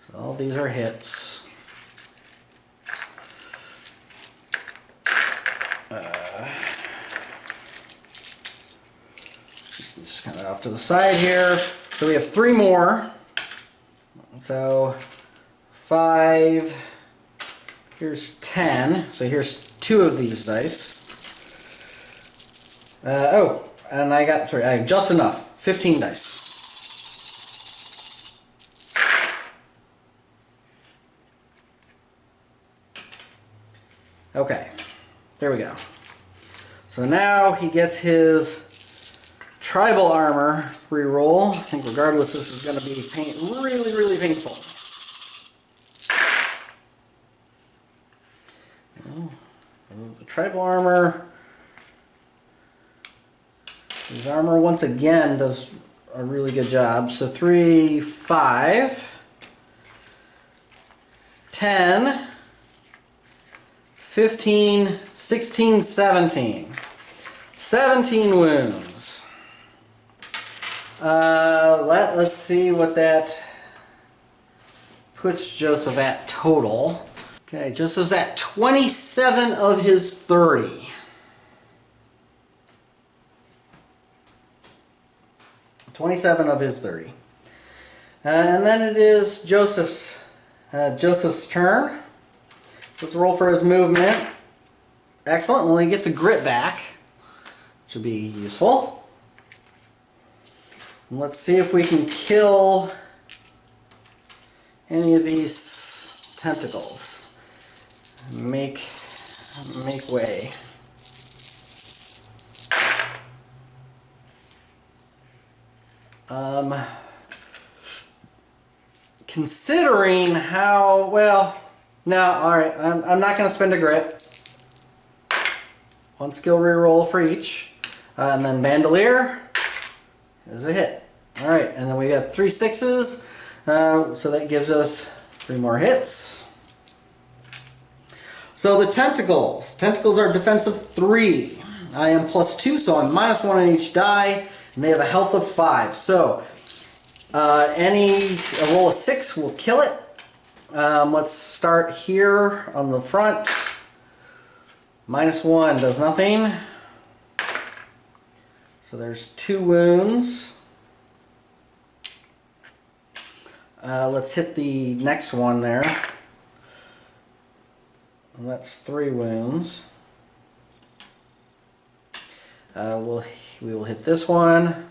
So all these are hits. Just kind of off to the side here. So we have 3 more. So 5. Here's 10. So here's 2 of these dice. Oh, and I have just enough. 15 dice. Okay, there we go. So now he gets his tribal armor reroll. I think regardless this is going to be really painful. The tribal armor. His armor once again does a really good job. So 3, 5, 10, 15, 16, 17. 17 wounds. Let's see what that puts Joseph at total. Okay, Joseph's at 27 of his 30. 27 of his 30. And then it is Joseph's turn. Let's roll for his movement. Excellent. Well, he gets a grit back, which will be useful. And let's see if we can kill any of these tentacles. Make way. Considering how well. No, alright, I'm not going to spend a grit. 1 skill reroll for each. And then Bandolier is a hit. Alright, and then we got 3 6s. So that gives us 3 more hits. So the tentacles. Tentacles are defensive 3. I am +2, so I'm -1 on each die. And they have a health of 5. So a roll of 6 will kill it. Let's start here on the front. -1 does nothing. So there's 2 wounds. Let's hit the next one there. And that's 3 wounds. We will hit this one.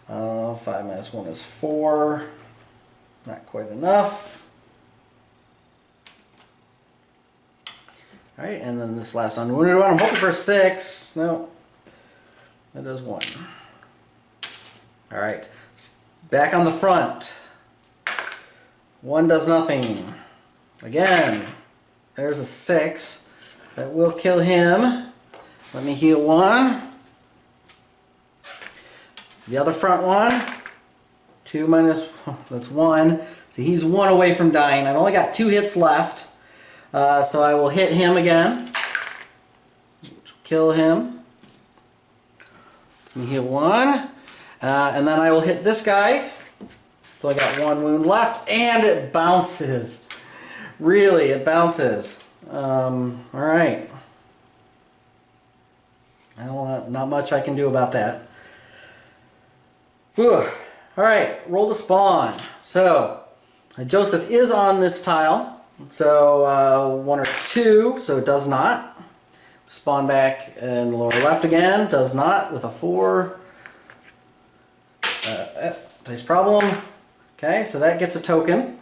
5 minus 1 is 4. Not quite enough. Alright, and then this last unwounded one. I'm hoping for 6. No. That does 1. Alright. Back on the front. 1 does nothing. Again. There's a 6. That will kill him. Let me heal 1. The other front one. 2 minus, that's 1. So he's 1 away from dying. I've only got 2 hits left. So I will hit him again. Kill him. Let me heal 1. And then I will hit this guy. So I got 1 wound left. And it bounces. Really, it bounces. Alright. Not much I can do about that. Whew. Alright, roll to spawn. So, Joseph is on this tile. So, 1 or 2, so it does not. Spawn back in the lower left again, does not, with a 4. Place problem. Okay, so that gets a token.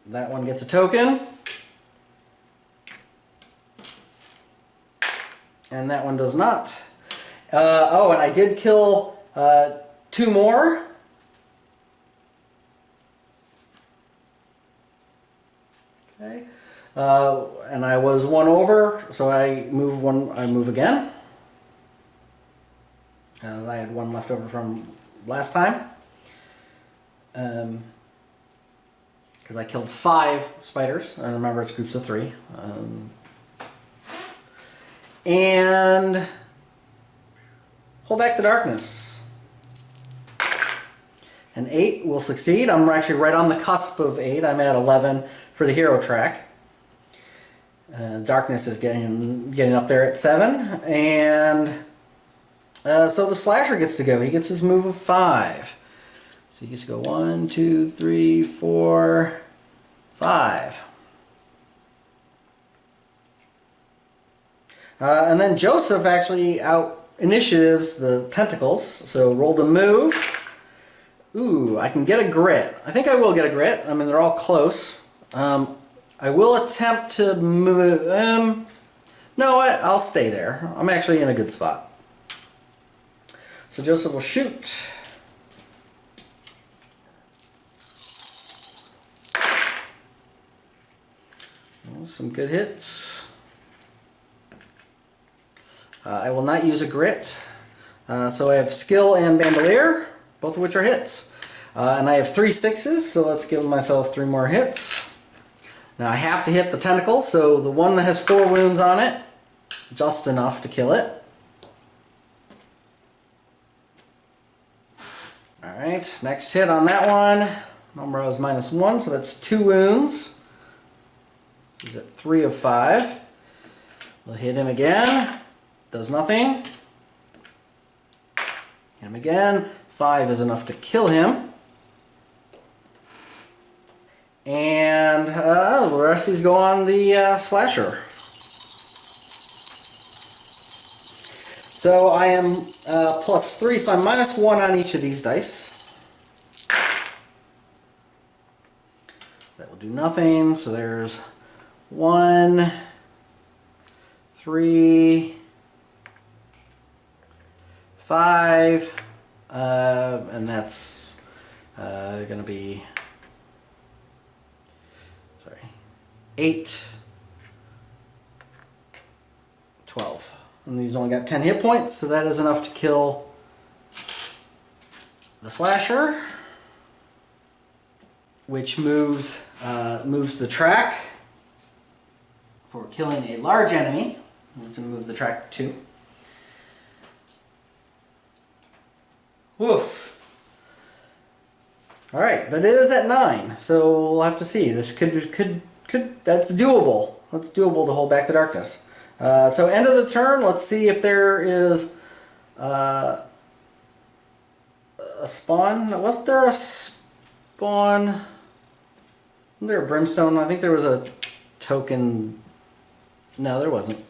That one gets a token. And that one does not. Oh, and I did kill 2 more. Okay. And I was 1 over, so I move 1. I move again. I had 1 left over from last time. Because I killed 5 spiders. I remember it's groups of 3. And hold back the darkness. An 8 will succeed. I'm actually right on the cusp of 8. I'm at 11 for the hero track. Darkness is getting up there at 7. And so the slasher gets to go. He gets his move of 5. So he gets to go 1, 2, 3, 4, 5. And then Joseph actually out initiatives the tentacles. So roll to move. Ooh, I can get a grit. I think I will get a grit. I mean, they're all close. I will attempt to move. No, I'll stay there. I'm actually in a good spot. So Joseph will shoot. Some good hits. I will not use a grit. So I have skill and bandolier, both of which are hits. And I have 3 6s, so let's give myself 3 more hits. Now I have to hit the tentacles, so the one that has 4 wounds on it, just enough to kill it. Alright, next hit on that one. Number is -1, so that's 2 wounds. He's at 3 of 5. We'll hit him again. Does nothing. Hit him again. 5 is enough to kill him. And the rest of these go on the slasher. So I am +3, so I'm -1 on each of these dice. That will do nothing. So there's 1, 3, 5, and that's going to be 8, 12. And these only got 10 hit points, so that is enough to kill the slasher, which moves the track for killing a large enemy. Let's move the track 2. Woof. All right, but it is at 9, so we'll have to see. This could that's doable. That's doable to hold back the darkness. So end of the turn. Let's see if there is a spawn. Wasn't there a spawn? Wasn't there a brimstone? I think there was a token. No, there wasn't.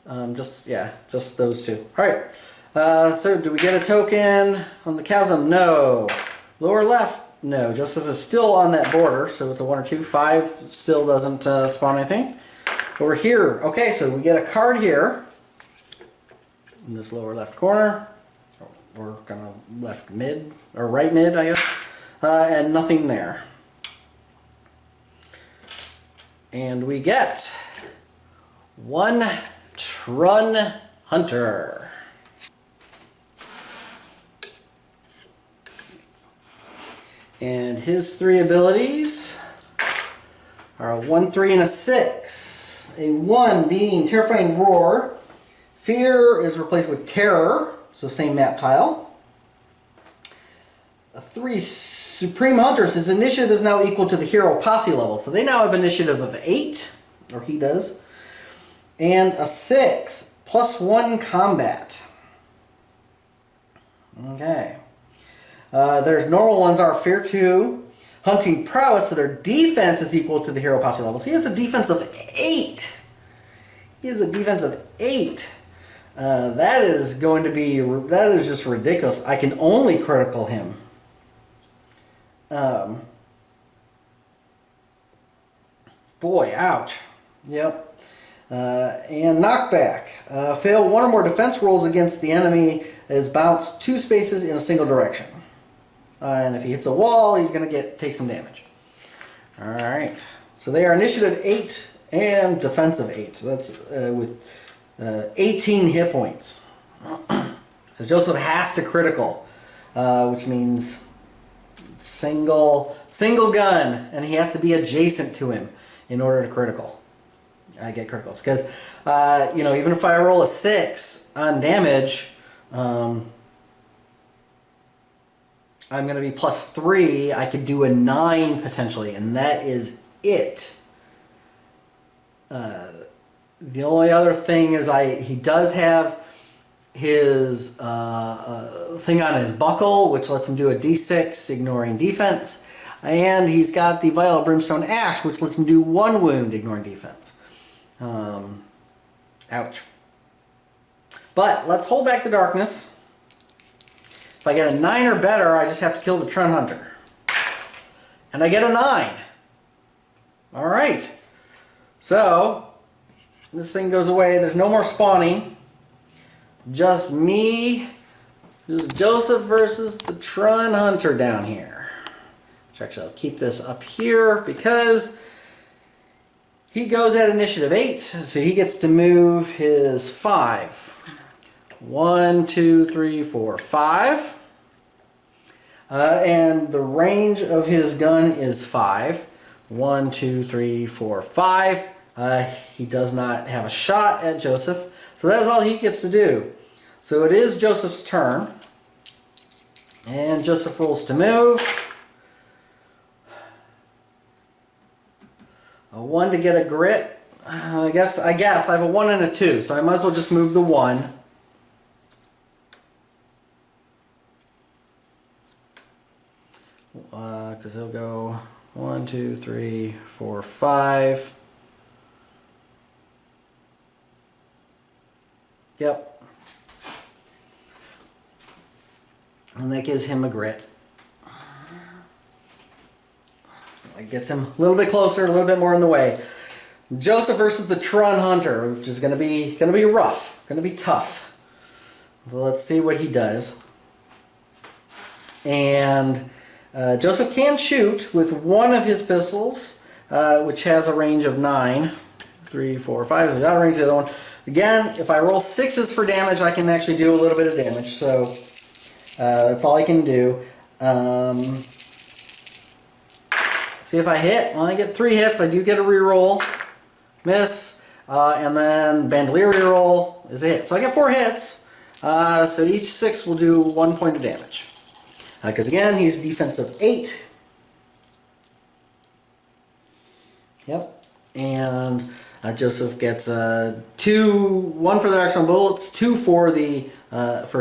Just those two. All right. So do we get a token on the chasm? No. Lower left? No. Joseph is still on that border, so it's a 1 or 2. 5 still doesn't spawn anything. Over here, okay, so we get a card here in this lower left corner, or kind of left mid, or right mid, I guess, and nothing there. And we get 1 Trun Hunter. And his 3 abilities are a 1, 3, and a 6. A 1 being Terrifying Roar. Fear is replaced with Terror, so same map tile. A 3 Supreme Hunters. His initiative is now equal to the hero posse level, so they now have initiative of 8, or he does. And a 6 +1 combat. Okay. There's normal ones are Fear 2, Hunting Prowess, so their defense is equal to the hero posse level. So he has a defense of 8. He has a defense of 8. That is just ridiculous. I can only critical him. Boy, ouch. Yep. And knockback. Fail 1 or more defense rolls against the enemy is bounced 2 spaces in a single direction. And if he hits a wall, he's going to take some damage. Alright. So they are initiative 8 and defense of 8. So that's with 18 hit points. So Joseph has to critical, which means single gun, and he has to be adjacent to him in order to critical. I get criticals because even if I roll a 6 on damage, I'm going to be +3. I could do a 9 potentially, and that is it. The only other thing is he does have his thing on his buckle, which lets him do a D6, ignoring defense. And he's got the Vial of Brimstone Ash, which lets him do 1 wound, ignoring defense. Ouch. But let's hold back the darkness. If I get a 9 or better, I just have to kill the Trun Hunter. And I get a 9. Alright. So, this thing goes away. There's no more spawning. Just me. Just Joseph versus the Trun Hunter down here. Which actually, I'll keep this up here because he goes at initiative 8. So he gets to move his 5. 1, 2, 3, 4, 5. And the range of his gun is 5. 1, 2, 3, 4, 5. He does not have a shot at Joseph. So that is all he gets to do. So it is Joseph's turn. And Joseph rolls to move. A 1 to get a grit. I guess I have a 1 and a 2, so I might as well just move the 1. Because he'll go 1, 2, 3, 4, 5. Yep. And that gives him a grit. It gets him a little bit closer, a little bit more in the way. Joseph versus the Trun Hunter, which is gonna be rough, gonna be tough. So let's see what he does. And Joseph can shoot with 1 of his pistols, which has a range of 9. 3, 4, 5. So got a range of the other one. Again, if I roll 6s for damage, I can actually do a little bit of damage. So that's all I can do. See if I hit. Well, I get 3 hits. I do get a reroll. Miss. And then Bandolier reroll is a hit. So I get 4 hits. So each 6 will do 1 point of damage. Because again, he's defensive 8. Yep. And Joseph gets 1 for the extra bullets, 2 for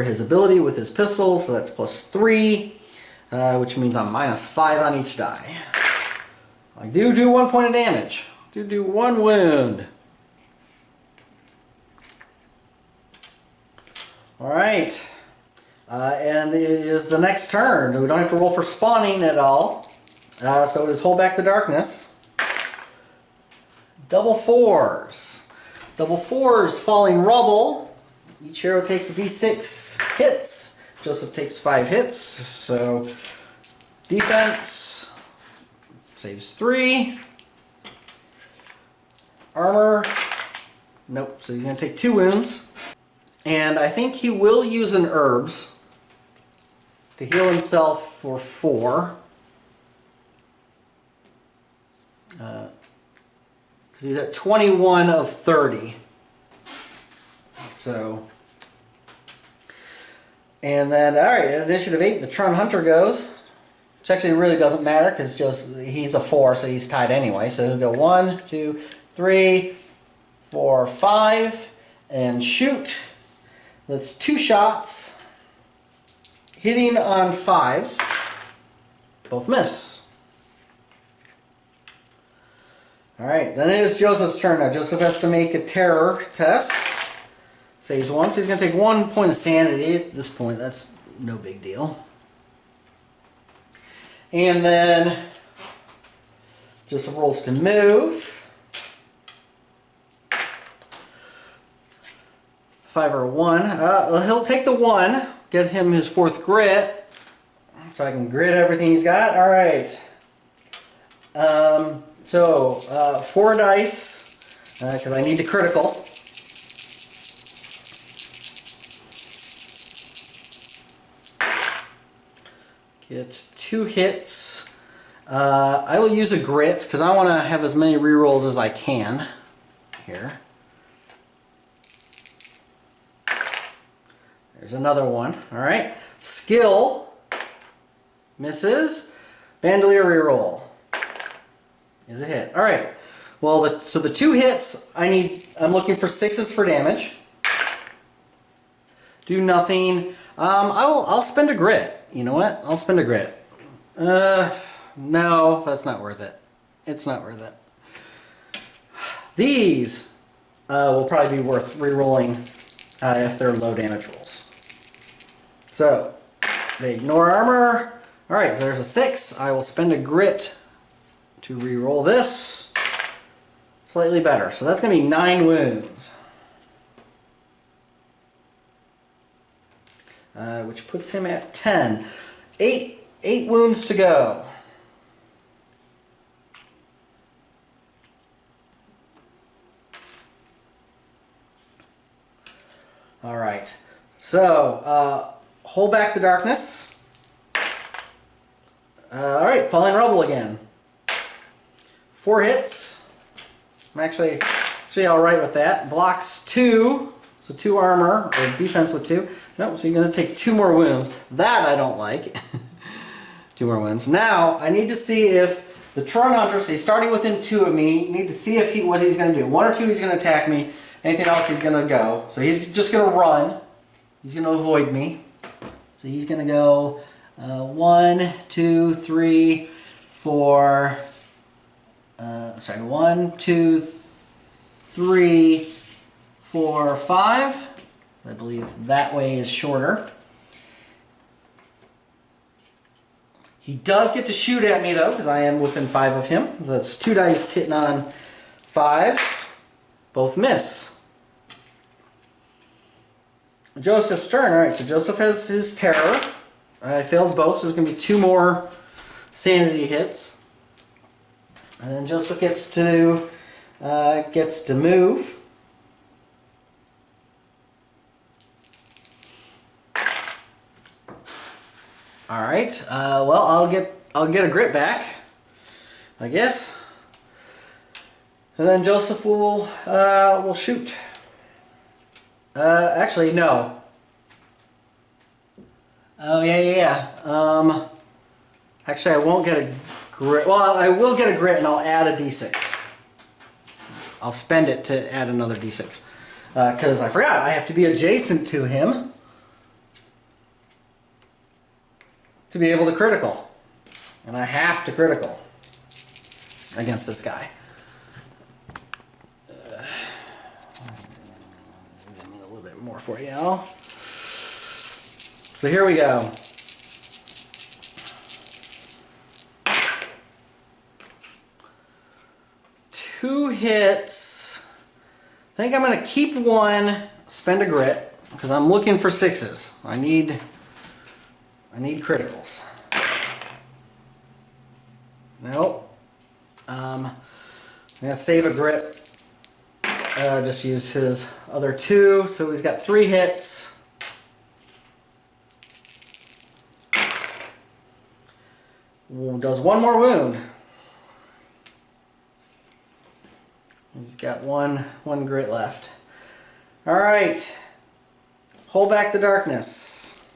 his ability with his pistols. So that's +3, which means I'm -5 on each die. I do 1 point of damage. Do 1 wound. All right. And it is the next turn. We don't have to roll for spawning at all. So it is Hold Back the Darkness. Double fours. Double fours, Falling Rubble. Each hero takes a d6 hits. Joseph takes 5 hits. So defense saves 3. Armor. Nope, so he's going to take 2 wounds. And I think he will use an herbs to heal himself for 4. Because he's at 21 of 30. So, and then, alright, at initiative 8, the Tron Hunter goes. Which actually really doesn't matter because he's a 4, so he's tied anyway. So he'll go 1, 2, 3, 4, 5, and shoot. That's 2 shots. Hitting on 5s. Both miss. Alright, then it is Joseph's turn now. Joseph has to make a terror test. Saves 1, so he's going to take 1 point of sanity. At this point, that's no big deal. And then Joseph rolls to move. 5 or 1. Well, he'll take the 1. Get him his 4th grit. So I can grit everything he's got. Alright. 4 dice. Because I need the critical. Get 2 hits. I will use a grit because I want to have as many rerolls as I can here. There's another one. All right. Skill misses. Bandolier reroll is a hit. All right. Well, so the 2 hits I'm looking for 6s for damage. Do nothing. I'll spend a grit. You know what? I'll spend a grit. No, that's not worth it. It's not worth it. These will probably be worth re-rolling if they're low damage rolls. So, they ignore armor. Alright, so there's a 6. I will spend a grit to re-roll this. Slightly better. So that's going to be 9 wounds. Which puts him at 10. 8 wounds to go. All right. So, Hold Back the Darkness. All right, Falling Rubble again. 4 hits. I'm actually all right with that. Blocks 2, so 2 armor, or defense with 2. Nope, so you're going to take 2 more wounds. That I don't like. 2 more wounds. Now, I need to see if the Tron Hunter, so he's starting within 2 of me, need to see if what he's going to do. 1 or 2 he's going to attack me. Anything else he's going to go. So he's just going to run. He's going to avoid me. So he's going to go 1, 2, 3, 4. 1, 2, 3, 4, 5. I believe that way is shorter. He does get to shoot at me though, because I am within 5 of him. That's 2 dice hitting on 5s. Both miss. Joseph's turn. Alright, so Joseph has his terror. He fails both, so there's going to be 2 more sanity hits. And then Joseph gets to move. All right. Well, I'll get a grit back, I guess. And then Joseph will shoot. Actually, no. Oh yeah. Actually, I won't get a grit. Well, I will get a grit, and I'll add a d6. I'll spend it to add another d6 because I forgot I have to be adjacent to him to be able to critical, and I have to critical against this guy. Give me a little bit more for you all. So here we go. Two hits. I think I'm going to keep one, spend a grit, because I'm looking for sixes. I need criticals. Nope. I'm going to save a grit. Just use his other two, so he's got 3 hits. Does one more wound. He's got one grit left. All right. Hold back the darkness.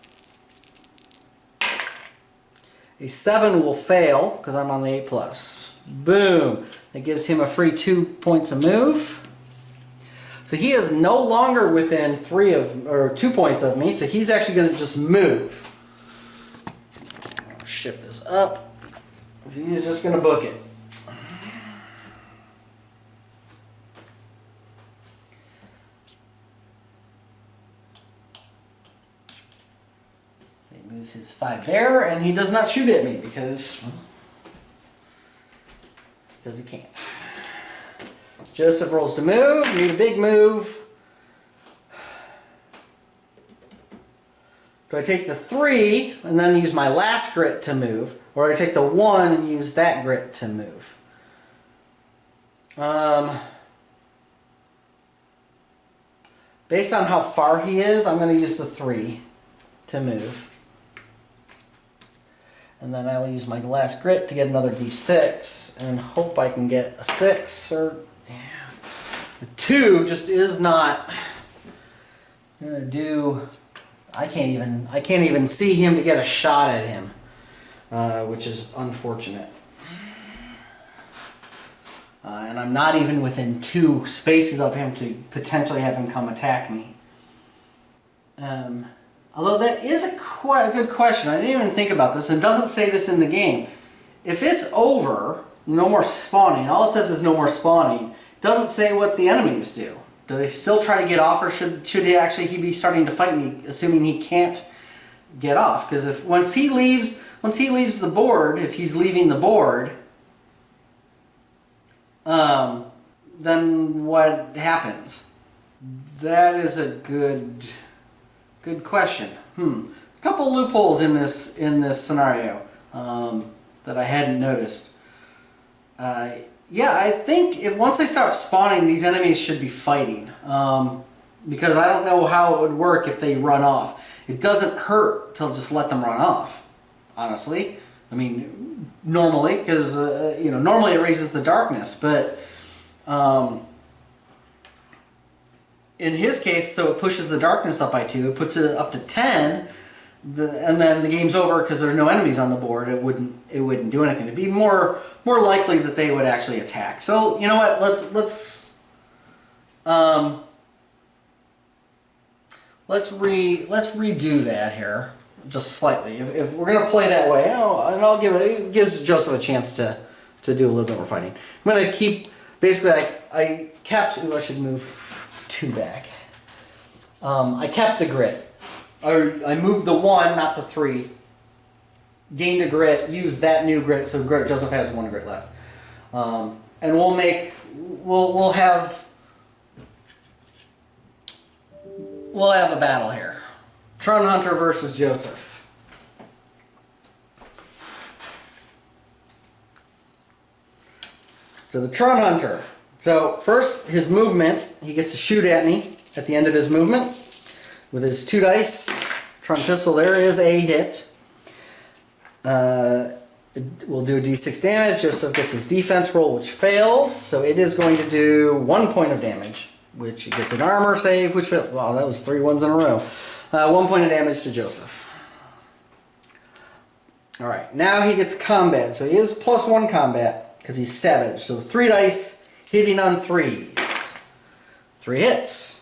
A 7 will fail because I'm on the 8+. Boom. That gives him a free 2 points of move. So he is no longer within 2 points of me. So he's actually going to just move. I'll shift this up. So he's just going to book it. So he moves his 5 there, and he does not shoot at me because he can't. Joseph rolls to move. Need a big move. Do I take the 3 and then use my last grit to move? Or do I take the 1 and use that grit to move? Based on how far he is, I'm going to use the 3 to move. And then I will use my last grit to get another d6 and hope I can get a 6 or... Yeah. A 2 just is not going to do... I can't even see him to get a shot at him, which is unfortunate. And I'm not even within 2 spaces of him to potentially have him come attack me. Although that is a good question. I didn't even think about this. It doesn't say this in the game. If it's over, no more spawning, all it says is no more spawning. It doesn't say what the enemies do. Do they still try to get off, or should he be starting to fight me, assuming he can't get off? Because if once he leaves the board, if he's leaving the board, then what happens? That is a good question. A couple loopholes in this scenario that I hadn't noticed. Yeah, I think once they start spawning, these enemies should be fighting. Because I don't know how it would work if they run off. It doesn't hurt to just let them run off, honestly. I mean, normally, because normally it raises the darkness, but in his case, so it pushes the darkness up by 2. It puts it up to 10, and then the game's over because there are no enemies on the board. It wouldn't do anything. It'd be more likely that they would actually attack. So you know what? Let's redo that here just slightly. If we're gonna play that way, it gives Joseph a chance to do a little bit more fighting. I'm gonna keep basically. I kept. I should move 2 back. I kept the grit. I moved the 1, not the 3. Gained a grit, used that new grit, so Joseph has 1 grit left. And we'll have a battle here. Tron Hunter versus Joseph. So the Tron Hunter. So first, his movement, he gets to shoot at me at the end of his movement with his 2 dice. Tron Pistol there is a hit. We'll do a d6 damage. Joseph gets his defense roll, which fails, so it is going to do 1 point of damage, which gets an armor save, which fails. Wow, that was 3 ones in a row. 1 point of damage to Joseph. All right, now he gets combat, so he is +1 combat because he's savage. So 3 dice hitting on 3s. 3 hits.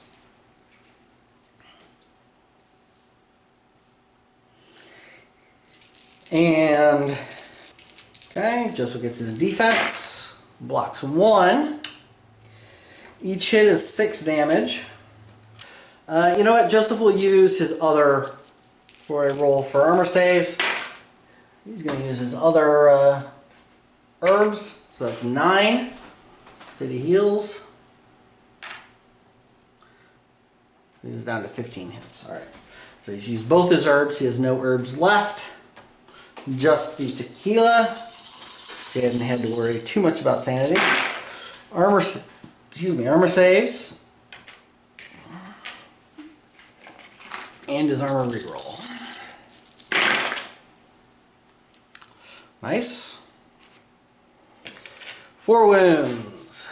And, okay, Joseph gets his defense, blocks 1. Each hit is 6 damage. You know what, Joseph will use his other before I roll for armor saves. He's going to use his other herbs, so that's 9 that he heals. He's down to 15 hits. Alright. So he's used both his herbs. He has no herbs left. Just the tequila. He hasn't had to worry too much about sanity. Armor saves. And his armor reroll. Nice. 4 wounds.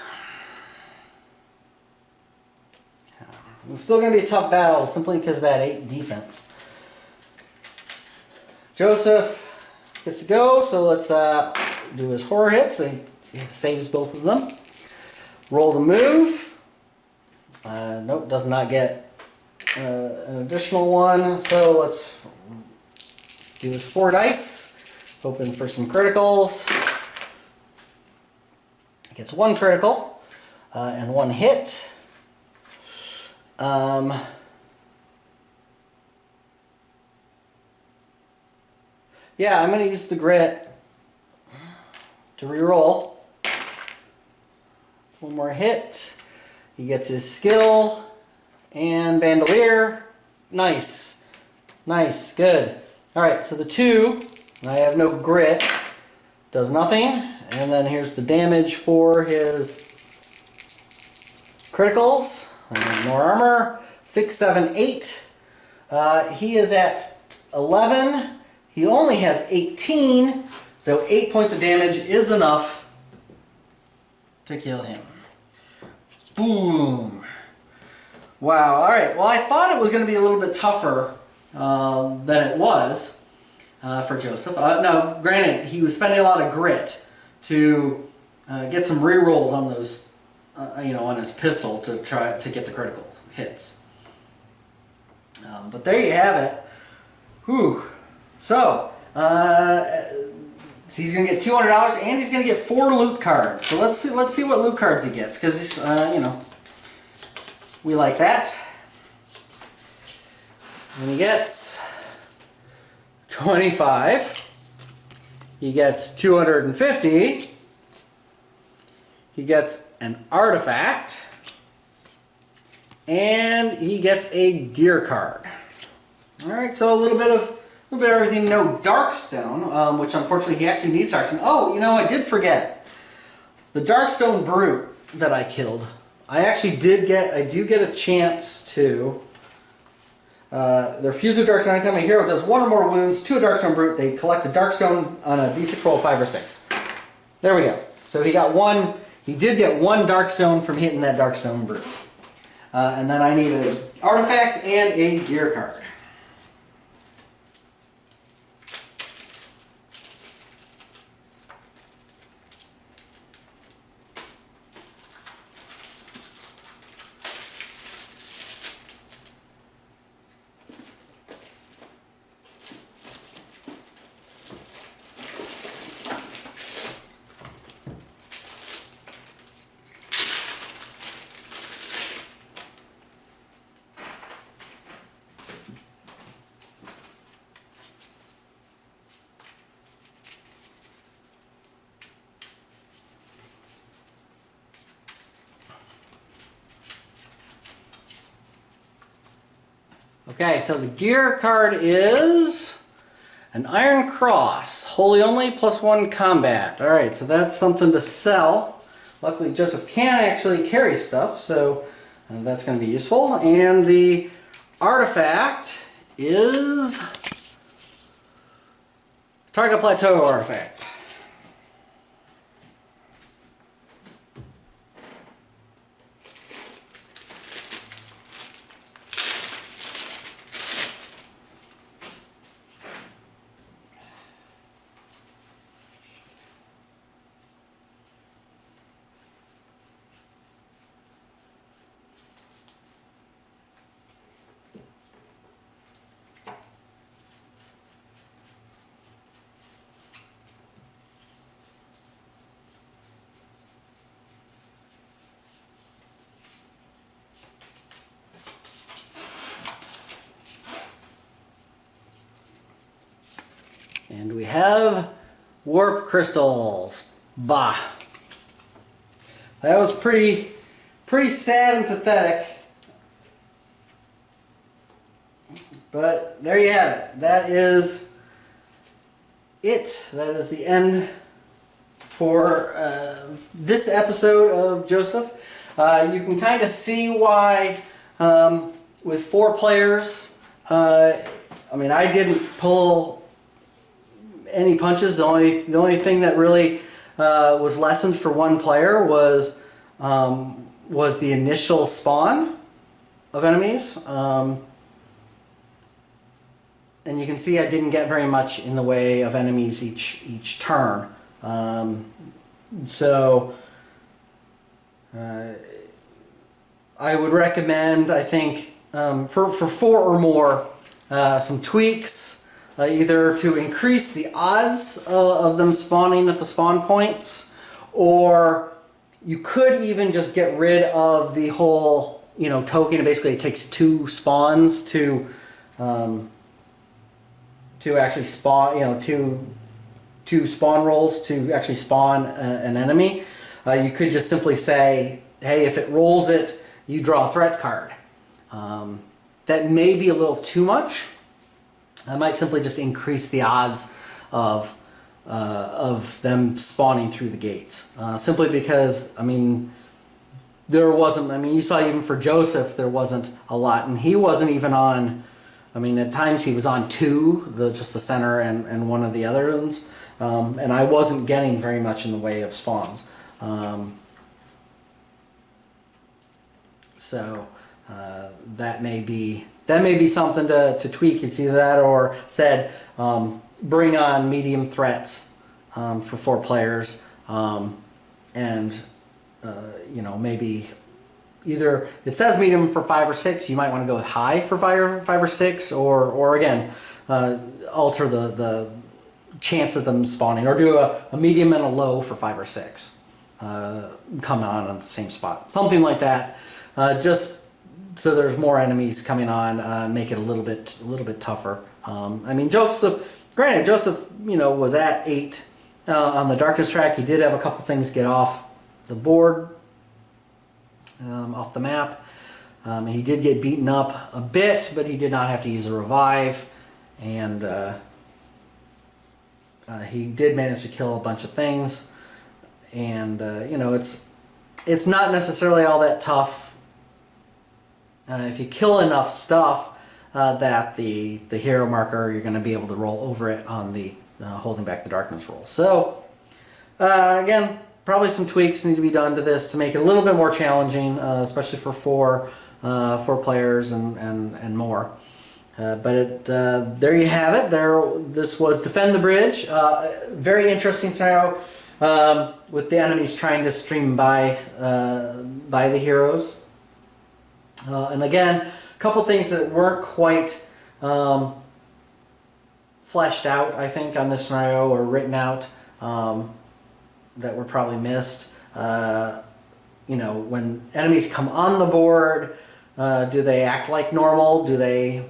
It's still going to be a tough battle simply because of that 8 defense. Joseph gets to go, so let's do his horror hits. So he saves both of them. Roll to move. Nope, does not get an additional one. So let's do his 4 dice. Hoping for some criticals. Gets 1 critical and 1 hit. Yeah, I'm going to use the grit to reroll. It's 1 more hit. He gets his skill and bandolier. Nice. Nice. Good. Alright, so the 2, I have no grit, does nothing. And then here's the damage for his criticals. And more armor. 6, 7, 8. He is at 11. He only has 18. So 8 points of damage is enough to kill him. Boom. Wow. Alright. Well, I thought it was going to be a little bit tougher than it was for Joseph. Now, granted, he was spending a lot of grit to get some rerolls on those, on his pistol to try to get the critical hits. But there you have it. Whew. So, he's going to get $200 and he's going to get 4 loot cards. So let's see what loot cards he gets, because we like that. And he gets 25. He gets 250. He gets an artifact. And he gets a gear card. Alright, so a little bit of everything. No Darkstone, which unfortunately he actually needs Darkstone. Oh, I did forget. The Darkstone Brute that I killed, I do get a chance to... they're fused with Darkstone. Anytime a hero does 1 or more wounds to a Darkstone Brute, they collect a Darkstone on a d6 roll of 5 or 6. There we go. So he got 1. He did get 1 Darkstone from hitting that Darkstone Brute. And then I need an artifact and a gear card. Okay, so the gear card is an Iron Cross, holy only, +1 combat. Alright, so that's something to sell. Luckily Joseph can actually carry stuff, so that's going to be useful. And the artifact is Targa Plateau artifact. And we have warp crystals. Bah. That was pretty sad and pathetic. But there you have it. That is it. That is the end for this episode of Joseph. You can kind of see why with 4 players, I mean, I didn't pull any punches. The only thing that really was lessened for 1 player was the initial spawn of enemies. And you can see I didn't get very much in the way of enemies each turn. So I would recommend, I think, for 4 or more, some tweaks, either to increase the odds of them spawning at the spawn points, or you could even just get rid of the whole, token. Basically, it takes 2 spawns to actually spawn, two spawn rolls to actually spawn an enemy. You could just simply say, hey, if it rolls it, you draw a threat card. That may be a little too much. I might simply just increase the odds of them spawning through the gates. Simply because, I mean, you saw even for Joseph, there wasn't a lot, and he wasn't even on, I mean, at times he was on 2, just the center and one of the other ones, and I wasn't getting very much in the way of spawns. So that may be something to tweak. It's either that or said bring on medium threats for 4 players, and maybe. Either it says medium for 5 or 6. You might want to go with high for 5 or 6, or again alter the chance of them spawning, or do a medium and a low for 5 or 6. Come on the same spot, something like that. Just so there's more enemies coming on, make it a little bit tougher. I mean, Joseph was at 8 on the darkness track. He did have a couple things get off the board. Off the map. He did get beaten up a bit, but he did not have to use a revive, and he did manage to kill a bunch of things. And it's not necessarily all that tough if you kill enough stuff that the hero marker, you're going to be able to roll over it on the holding back the darkness roll. So again, probably some tweaks need to be done to this to make it a little bit more challenging, especially for 4 players and more. But there you have it. This was Defend the Bridge. Very interesting scenario with the enemies trying to stream by the heroes. And again, a couple things that weren't quite fleshed out, I think, on this scenario, or written out. That were probably missed. When enemies come on the board, do they act like normal? Do they,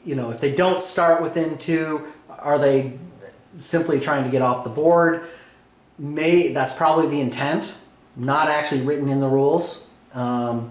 if they don't start within 2, are they simply trying to get off the board? That's probably the intent, not actually written in the rules. But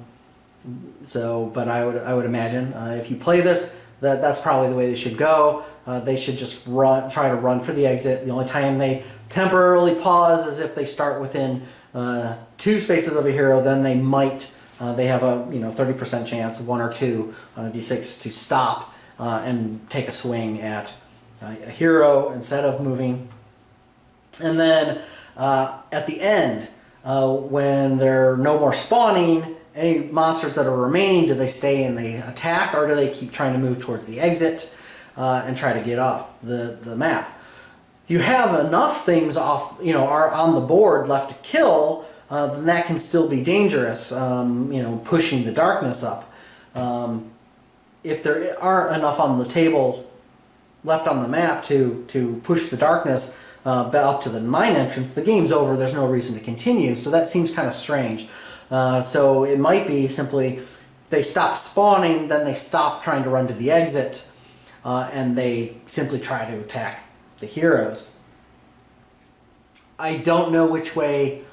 I would imagine if you play this, that's probably the way they should go. They should just try to run for the exit. The only time they temporarily pause is if they start within 2 spaces of a hero. Then they might they have a 30% chance, 1 or 2 on a d6 to stop and take a swing at a hero instead of moving. And then at the end, when there are no more spawning, any monsters that are remaining, do they stay and they attack, or do they keep trying to move towards the exit and try to get off the map? If you have enough things off, are on the board left to kill, then that can still be dangerous, pushing the darkness up. If there aren't enough on the table left on the map to push the darkness up to the mine entrance, the game's over. There's no reason to continue. So that seems kind of strange. So it might be simply they stop spawning, then they stop trying to run to the exit, and they simply try to attack the heroes. I don't know which way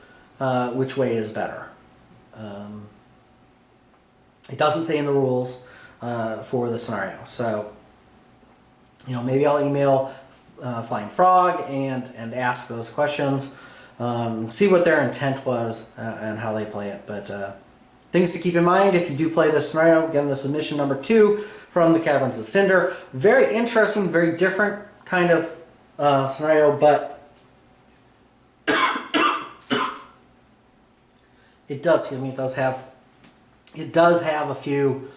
is better. It doesn't say in the rules for the scenario, so maybe I'll email Flying Frog and ask those questions, see what their intent was and how they play it. But things to keep in mind if you do play this scenario. Again, this is mission number 2 from the Caverns of Cinder. Very interesting, very different kind of scenario, but it does have a few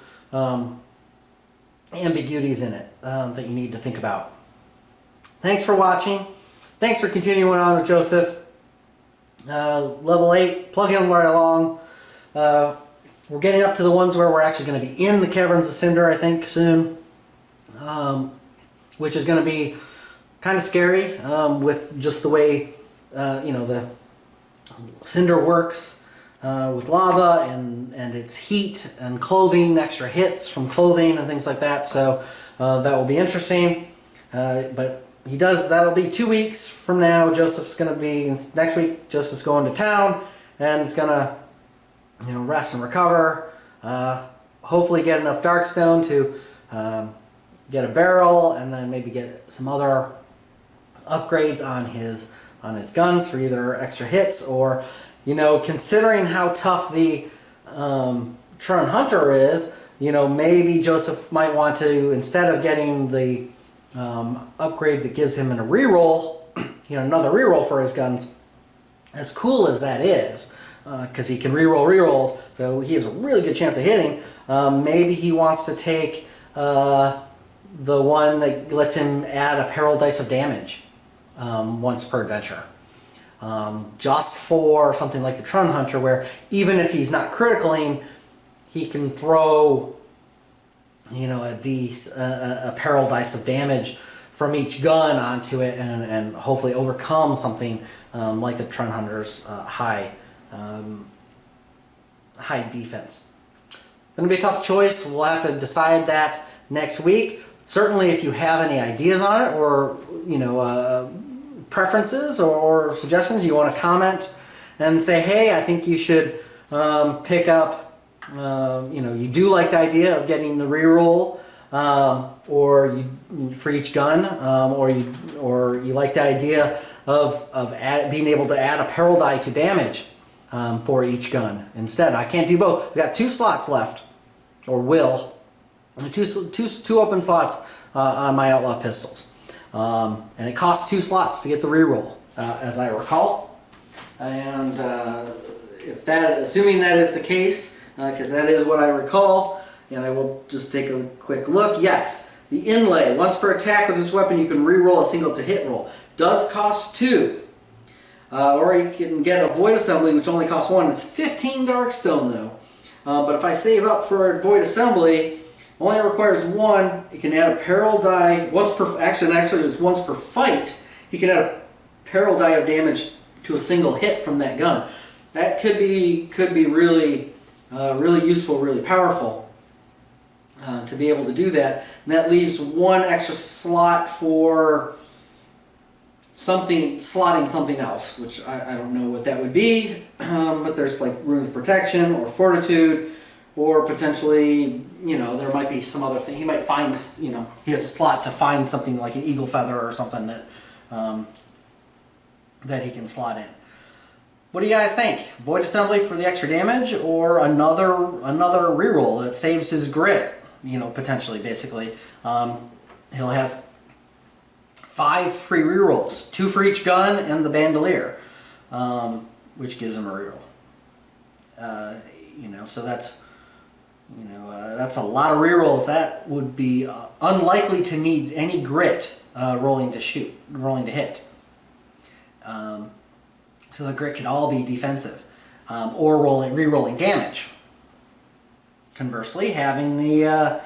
ambiguities in it that you need to think about. Thanks for watching. Thanks for continuing on with Joseph. Level 8, plugging right along. We're getting up to the ones where we're actually going to be in the Caverns of Cinder, I think, soon. Which is going to be kind of scary with just the way the Cinder works with lava and its heat and clothing, extra hits from clothing and things like that. So that will be interesting. But that'll be 2 weeks from now. Joseph's going to be, next week, Joseph's going to town and it's going to rest and recover. Hopefully get enough Darkstone to get a barrel and then maybe get some other upgrades on his guns for either extra hits or, considering how tough the Trun Hunter is, maybe Joseph might want to, instead of getting the upgrade that gives him a reroll, another reroll for his guns, as cool as that is, because he can reroll rerolls, so he has a really good chance of hitting. Maybe he wants to take the one that lets him add a peril dice of damage once per adventure. Just for something like the Trun Hunter, where even if he's not criticaling, he can throw a peril dice of damage from each gun onto it and hopefully overcome something like the Trun Hunter's high defense. Going to be a tough choice. We'll have to decide that next week. Certainly if you have any ideas on it or preferences or suggestions, you want to comment and say, hey, I think you should pick up, you do like the idea of getting the reroll for each gun, or you like the idea of being able to add a peril die to damage for each gun instead. I can't do both. We've got 2 slots left, or two open slots on my Outlaw pistols. And it costs 2 slots to get the reroll, as I recall. And assuming that is the case, because that is what I recall, and I will just take a quick look. Yes, the inlay. Once per attack with this weapon, you can reroll a single to hit roll. Does cost 2. Or you can get a void assembly, which only costs 1. It's 15 Darkstone though. But if I save up for a void assembly, only requires 1. It can add a peril die once per. Actually, it's once per fight. You can add a peril die of damage to a single hit from that gun. That could be really, really useful, really powerful to be able to do that. And that leaves 1 extra slot for slotting something else, which I don't know what that would be. But there's like runes of protection or fortitude. Or potentially, there might be some other thing. He might find, he has a slot to find something like an eagle feather or something that he can slot in. What do you guys think? Void assembly for the extra damage, or another reroll that saves his grit? Potentially, basically, he'll have 5 free rerolls, 2 for each gun and the bandolier, which gives him a reroll. So that's. That's a lot of rerolls. That would be unlikely to need any grit rolling to hit. So the grit could all be defensive or re-rolling damage. Conversely, having the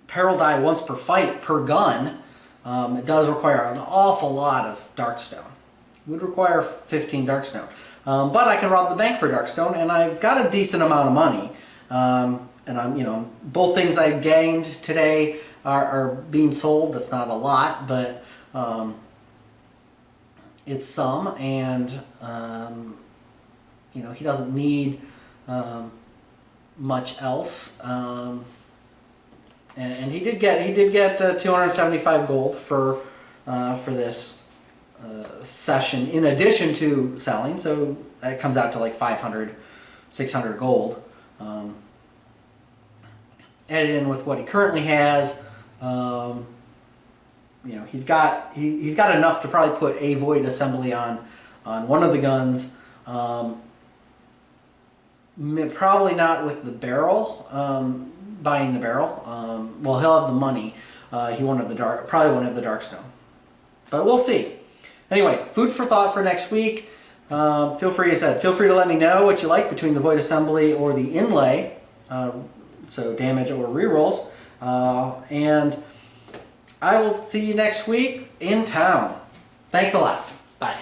peril die once per fight per gun, it does require an awful lot of Darkstone. It would require 15 Darkstone. But I can rob the bank for Darkstone, and I've got a decent amount of money. And I'm, both things I gained today are being sold. That's not a lot, but it's some, and he doesn't need much else. And he did get 275 gold for this session in addition to selling, so that comes out to like 500, 600 gold. Added in with what he currently has, he's got enough to probably put a void assembly on one of the guns. Probably not with the barrel. Buying the barrel. Well, he'll have the money. He won't have probably won't have the Darkstone, but we'll see. Anyway, food for thought for next week. Feel free to let me know what you like between the void assembly or the inlay. So damage or rerolls. And I will see you next week in town. Thanks a lot. Bye.